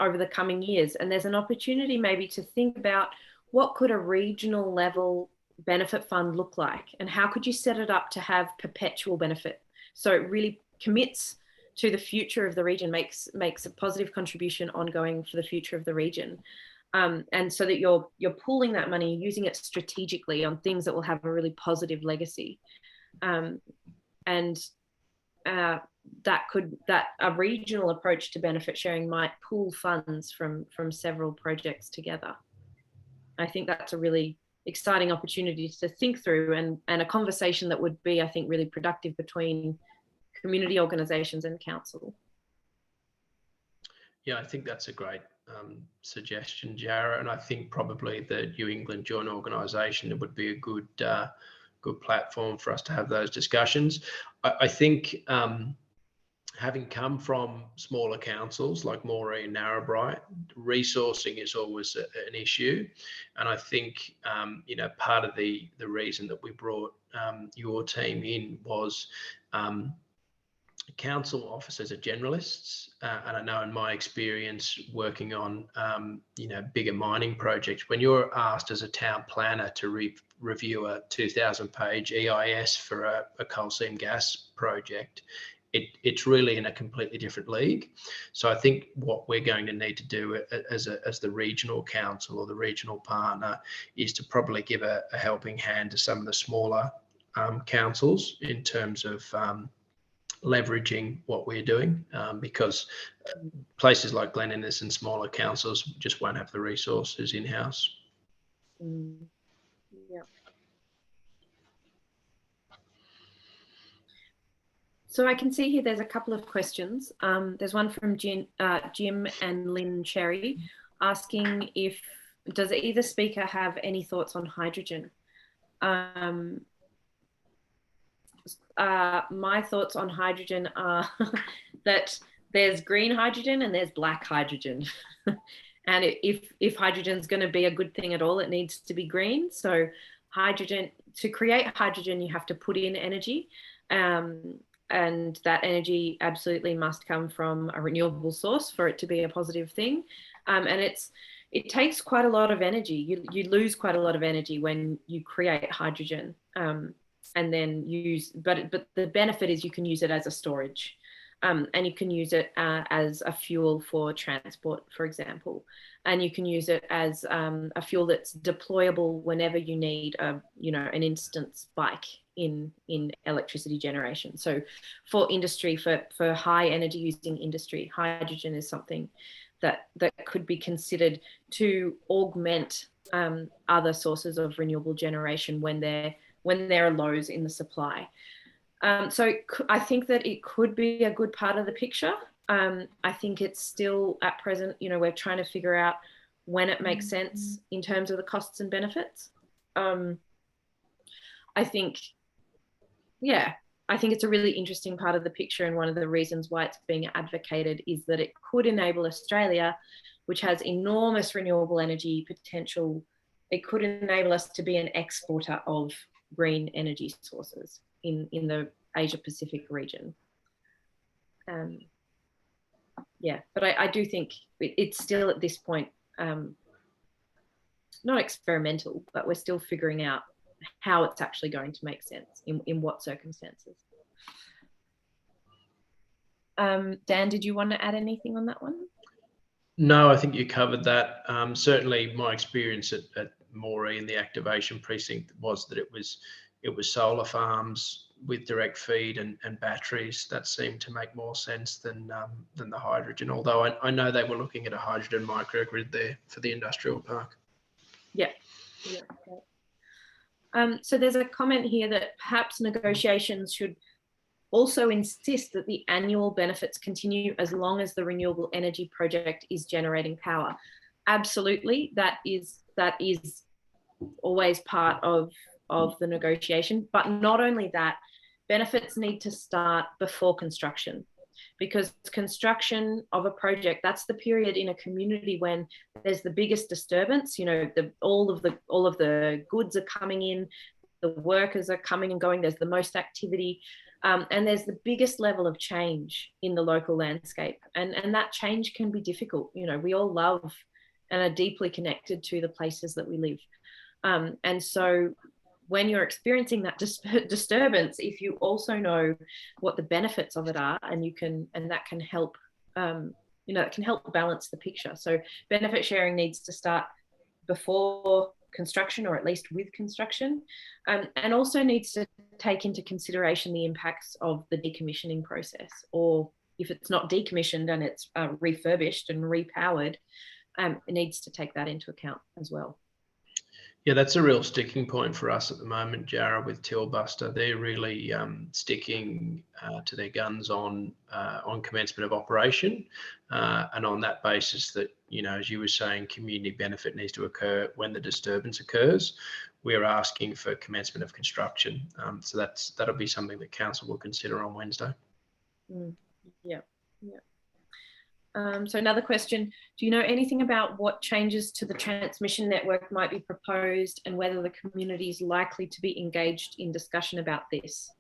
over the coming years. And there's an opportunity maybe to think about what could a regional level benefit fund look like, and how could you set it up to have perpetual benefit? So it really commits to the future of the region, makes a positive contribution ongoing for the future of the region. And so that you're pooling that money, using it strategically on things that will have a really positive legacy. That a regional approach to benefit sharing might pool funds from several projects together. I think that's a really exciting opportunity to think through, and a conversation that would be, I think, really productive between community organisations and council. Yeah, I think that's a great suggestion, Jara, and I think probably the New England Joint Organisation would be a good platform for us to have those discussions. I think having come from smaller councils like Moree and Narrabri, resourcing is always an issue, and I think part of the reason that we brought your team in was council officers are generalists, and I know in my experience working on bigger mining projects, when you're asked as a town planner to review a 2,000-page EIS for a coal seam gas project, it's really in a completely different league. So I think what we're going to need to do as the regional council or the regional partner is to probably give a helping hand to some of the smaller councils in terms of leveraging what we're doing, because places like Glen Innes and smaller councils just won't have the resources in-house. Yeah. So I can see here there's a couple of questions. There's one from Jim and Lynn Cherry asking does either speaker have any thoughts on hydrogen? My thoughts on hydrogen are that there's green hydrogen and there's black hydrogen. And if hydrogen is going to be a good thing at all, it needs to be green. So hydrogen, to create hydrogen, you have to put in energy. And that energy absolutely must come from a renewable source for it to be a positive thing. And it takes quite a lot of energy. You lose quite a lot of energy when you create hydrogen. And then but the benefit is you can use it as a storage, and you can use it as a fuel for transport, for example, and you can use it as a fuel that's deployable whenever you need an instant spike in electricity generation. So for industry, for high energy using industry, hydrogen is something that could be considered to augment other sources of renewable generation when there are lows in the supply. So I think that it could be a good part of the picture. I think it's still at present, we're trying to figure out when it makes sense in terms of the costs and benefits. I think it's a really interesting part of the picture, and one of the reasons why it's being advocated is that it could enable Australia, which has enormous renewable energy potential, it could enable us to be an exporter of green energy sources. in the Asia Pacific region. Yeah, but I do think it's still at this point not experimental, but we're still figuring out how it's actually going to make sense in what circumstances. Dan, did you want to add anything on that one? No, I think you covered that. Certainly my experience at Moree in the activation precinct was that it was solar farms with direct feed and batteries that seemed to make more sense than the hydrogen, although I know they were looking at a hydrogen microgrid there for the industrial park. Yeah. So there's a comment here that perhaps negotiations should also insist that the annual benefits continue as long as the renewable energy project is generating power. Absolutely, that is always part of the negotiation. But not only that, benefits need to start before construction, because construction of a project, that's the period in a community when there's the biggest disturbance. You know, all of the goods are coming in, the workers are coming and going, there's the most activity. And there's the biggest level of change in the local landscape. And that change can be difficult. You know, we all love and are deeply connected to the places that we live. And so when you're experiencing that disturbance, if you also know what the benefits of it are, and that can help, it can help balance the picture. So benefit sharing needs to start before construction, or at least with construction, and also needs to take into consideration the impacts of the decommissioning process, or if it's not decommissioned and it's refurbished and repowered, it needs to take that into account as well. Yeah, that's a real sticking point for us at the moment, Jarrah, with Tillbuster. They're really sticking to their guns on commencement of operation, and on that basis that, you know, as you were saying, community benefit needs to occur when the disturbance occurs. We're asking for commencement of construction, so that'll be something that council will consider on Wednesday. Yeah. So another question, do you know anything about what changes to the transmission network might be proposed and whether the community is likely to be engaged in discussion about this?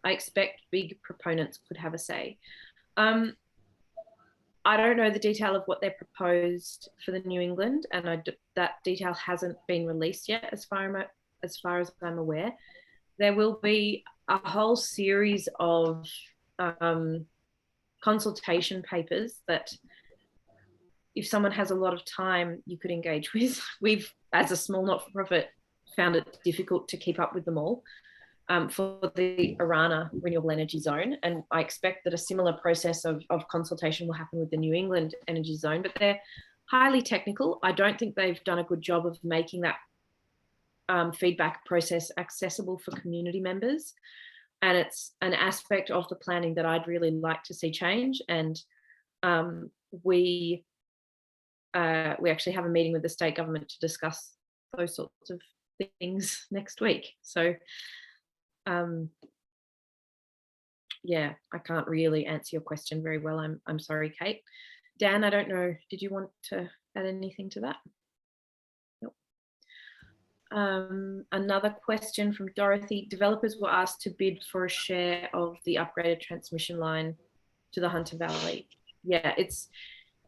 I expect big proponents could have a say. I don't know the detail of what they proposed for the New England, and that detail hasn't been released yet as far as I'm aware. There will be a whole series of consultation papers that, if someone has a lot of time, you could engage with. We've, as a small not-for-profit, found it difficult to keep up with them all for the Arana Renewable Energy Zone. And I expect that a similar process of consultation will happen with the New England Energy Zone, but they're highly technical. I don't think they've done a good job of making that feedback process accessible for community members. And it's an aspect of the planning that I'd really like to see change. And we actually have a meeting with the state government to discuss those sorts of things next week. So yeah, I can't really answer your question very well. I'm sorry, Kate. Dan, I don't know, did you want to add anything to that? Nope. Another question from Dorothy. Developers were asked to bid for a share of the upgraded transmission line to the Hunter Valley. Yeah, it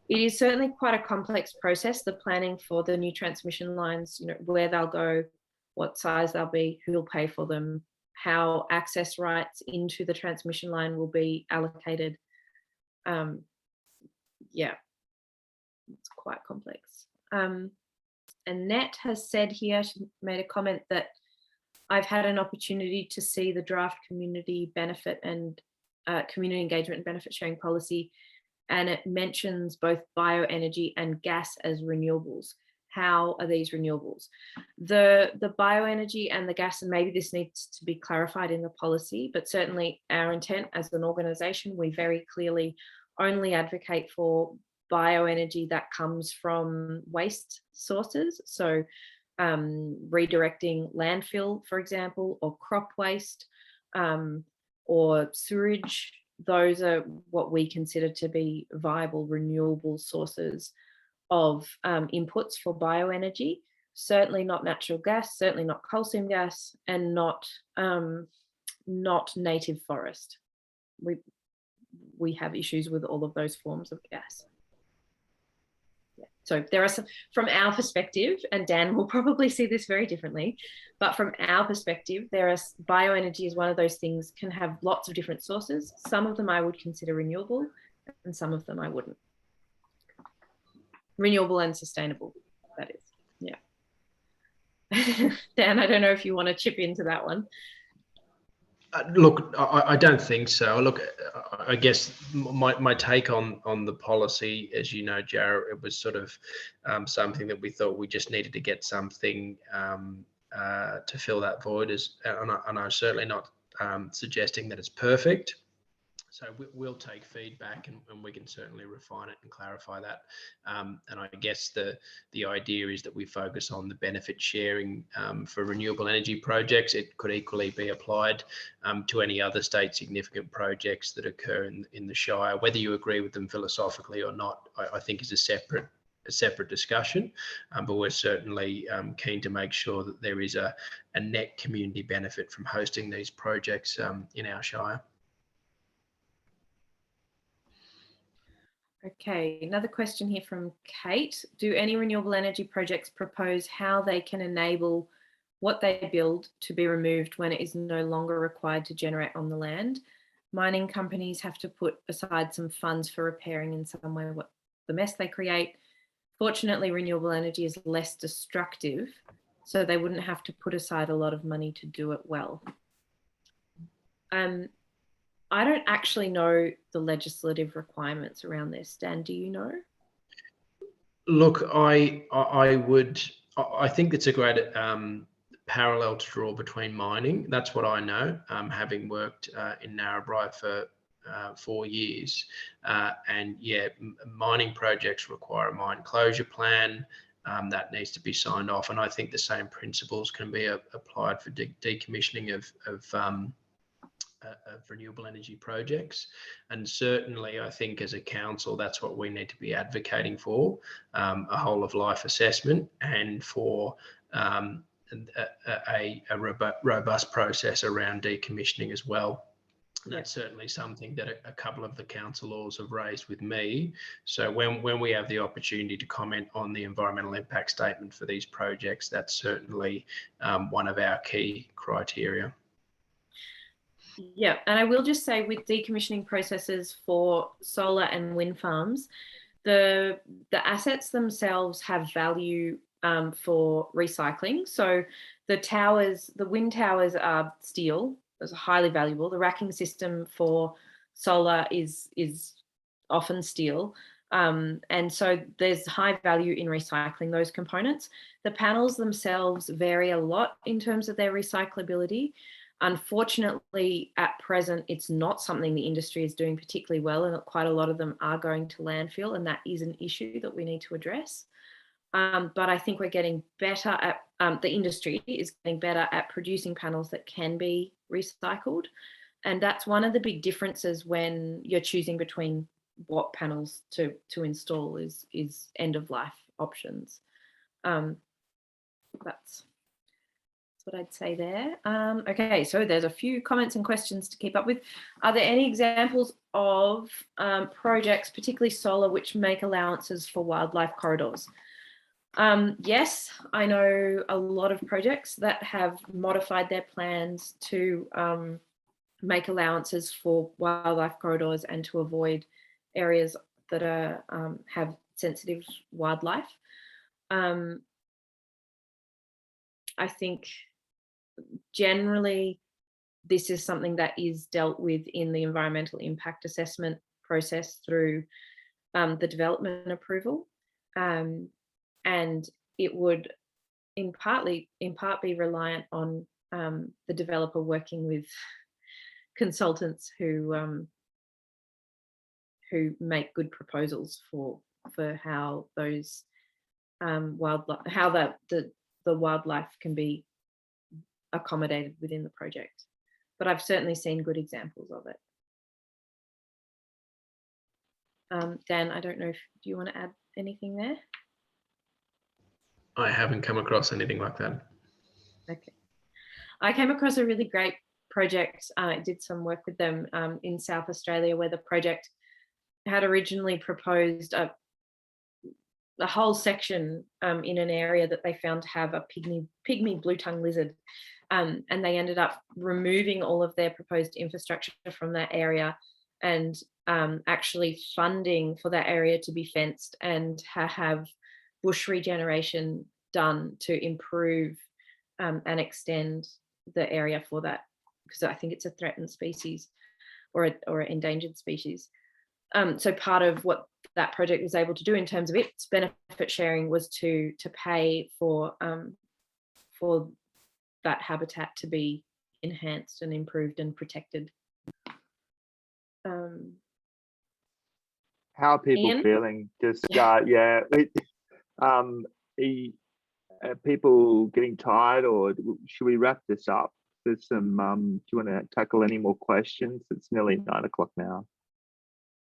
is certainly quite a complex process, the planning for the new transmission lines, you know, where they'll go, what size they'll be, who will pay for them, how access rights into the transmission line will be allocated. Yeah, it's quite complex. Annette has said here, she made a comment that I've had an opportunity to see the draft community benefit and community engagement and benefit sharing policy, and it mentions both bioenergy and gas as renewables. How are these renewables? The bioenergy and the gas, and maybe this needs to be clarified in the policy, but certainly our intent as an organisation, we very clearly only advocate for bioenergy that comes from waste sources. So redirecting landfill, for example, or crop waste, or sewage. Those are what we consider to be viable renewable sources of inputs for bioenergy. Certainly not natural gas, certainly not coal seam gas, and not not native forest. We have issues with all of those forms of gas. Yeah. So there are some, from our perspective, and Dan will probably see this very differently, but from our perspective, bioenergy is one of those things, can have lots of different sources. Some of them I would consider renewable, and some of them I wouldn't. Renewable and sustainable, that is, yeah. Dan, I don't know if you want to chip into that one. Look, I don't think so. Look, I guess my take on the policy, as you know, Jarrah, it was sort of something that we thought we just needed to get something to fill that void. And I'm certainly not suggesting that it's perfect. So we'll take feedback and we can certainly refine it and clarify that. And I guess the idea is that we focus on the benefit sharing for renewable energy projects. It could equally be applied to any other state significant projects that occur in the Shire. Whether you agree with them philosophically or not, I think is a separate discussion, but we're certainly keen to make sure that there is a net community benefit from hosting these projects in our Shire. Okay, another question here from Kate. Do any renewable energy projects propose how they can enable what they build to be removed when it is no longer required to generate on the land? Mining companies have to put aside some funds for repairing in some way what the mess they create. Fortunately, renewable energy is less destructive, so they wouldn't have to put aside a lot of money to do it well. I don't actually know the legislative requirements around this. Dan, do you know? Look, I think it's a great parallel to draw between mining. That's what I know, having worked in Narrabri for 4 years. And yeah, mining projects require a mine closure plan. That needs to be signed off. And I think the same principles can be applied for decommissioning of renewable energy projects. And certainly I think as a council, that's what we need to be advocating for, a whole of life assessment, and for a robust process around decommissioning as well. And that's certainly something that a couple of the councillors have raised with me. So when we have the opportunity to comment on the environmental impact statement for these projects, that's certainly one of our key criteria. Yeah, and I will just say with decommissioning processes for solar and wind farms, the assets themselves have value for recycling. So the wind towers are steel, is highly valuable. The racking system for solar is often steel. And so there's high value in recycling those components. The panels themselves vary a lot in terms of their recyclability. Unfortunately, at present, it's not something the industry is doing particularly well, and quite a lot of them are going to landfill, and that is an issue that we need to address. But I think we're getting better at, the industry is getting better at producing panels that can be recycled. And that's one of the big differences when you're choosing between what panels to install is end of life options. That's what I'd say there. Okay, so there's a few comments and questions to keep up with. Are there any examples of projects, particularly solar, which make allowances for wildlife corridors? Yes, I know a lot of projects that have modified their plans to make allowances for wildlife corridors and to avoid areas that are have sensitive wildlife. I think generally this is something that is dealt with in the environmental impact assessment process through the development approval, and it would in part be reliant on the developer working with consultants who make good proposals for how those the wildlife can be accommodated within the project. But I've certainly seen good examples of it. Dan, I don't know do you want to add anything there? I haven't come across anything like that. Okay. I came across a really great project. I did some work with them in South Australia, where the project had originally proposed a whole section in an area that they found to have a pygmy blue-tongued lizard. And they ended up removing all of their proposed infrastructure from that area and actually funding for that area to be fenced and have bush regeneration done to improve and extend the area for that, because I think it's a threatened species or an endangered species. So part of what that project was able to do in terms of its benefit sharing was to pay for that habitat to be enhanced and improved and protected. How are people Ian? feeling? Just yeah, are people getting tired, or should we wrap this up? There's some. Do you want to tackle any more questions? It's nearly 9 o'clock now,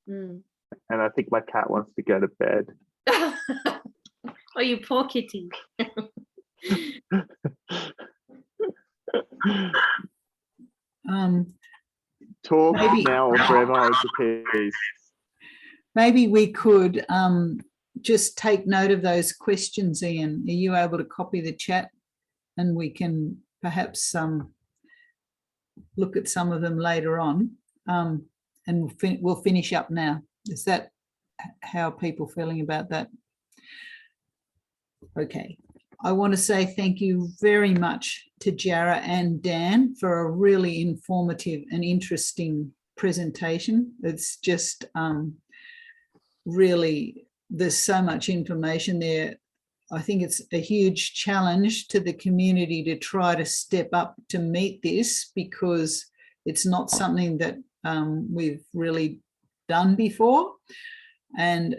and I think my cat wants to go to bed. Oh, you poor kitty. Talk Maybe- now or forever hold your peace. Maybe we could just take note of those questions, Ian. Are you able to copy the chat, and we can perhaps look at some of them later on, and we'll finish up now. Is that how are people feeling about that? Okay. I want to say thank you very much to Jara and Dan for a really informative and interesting presentation. It's just really, there's so much information there. I think it's a huge challenge to the community to try to step up to meet this, because it's not something that we've really done before. And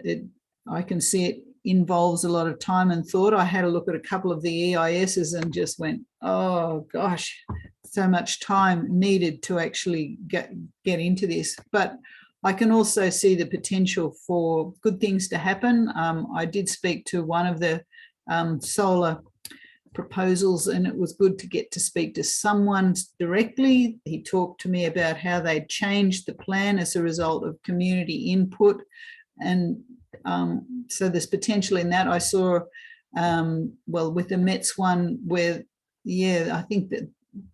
I can see it involves a lot of time and thought. I had a look at a couple of the EISs and just went, oh gosh, so much time needed to actually get into this. But I can also see the potential for good things to happen. I did speak to one of the solar proposals, and it was good to get to speak to someone directly. He talked to me about how they changed the plan as a result of community input. And so there's potential in that. I saw, well, with the Mets one where, yeah, I think that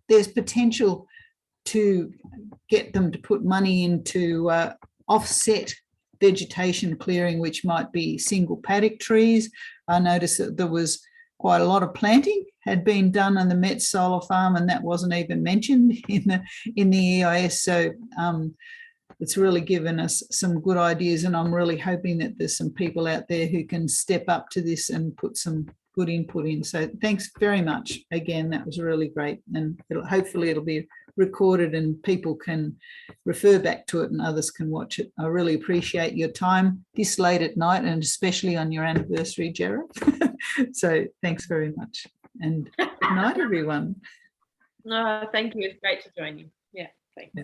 there's potential to get them to put money into offset vegetation clearing, which might be single paddock trees. I noticed that there was quite a lot of planting had been done on the Mets solar farm, and that wasn't even mentioned in the EIS. So it's really given us some good ideas, and I'm really hoping that there's some people out there who can step up to this and put some good input in. So thanks very much. Again, that was really great, and hopefully it'll be recorded and people can refer back to it and others can watch it. I really appreciate your time this late at night, and especially on your anniversary, Jared. So thanks very much, and good night, everyone. Thank you. It's great to join you. Yeah, thanks. Yeah.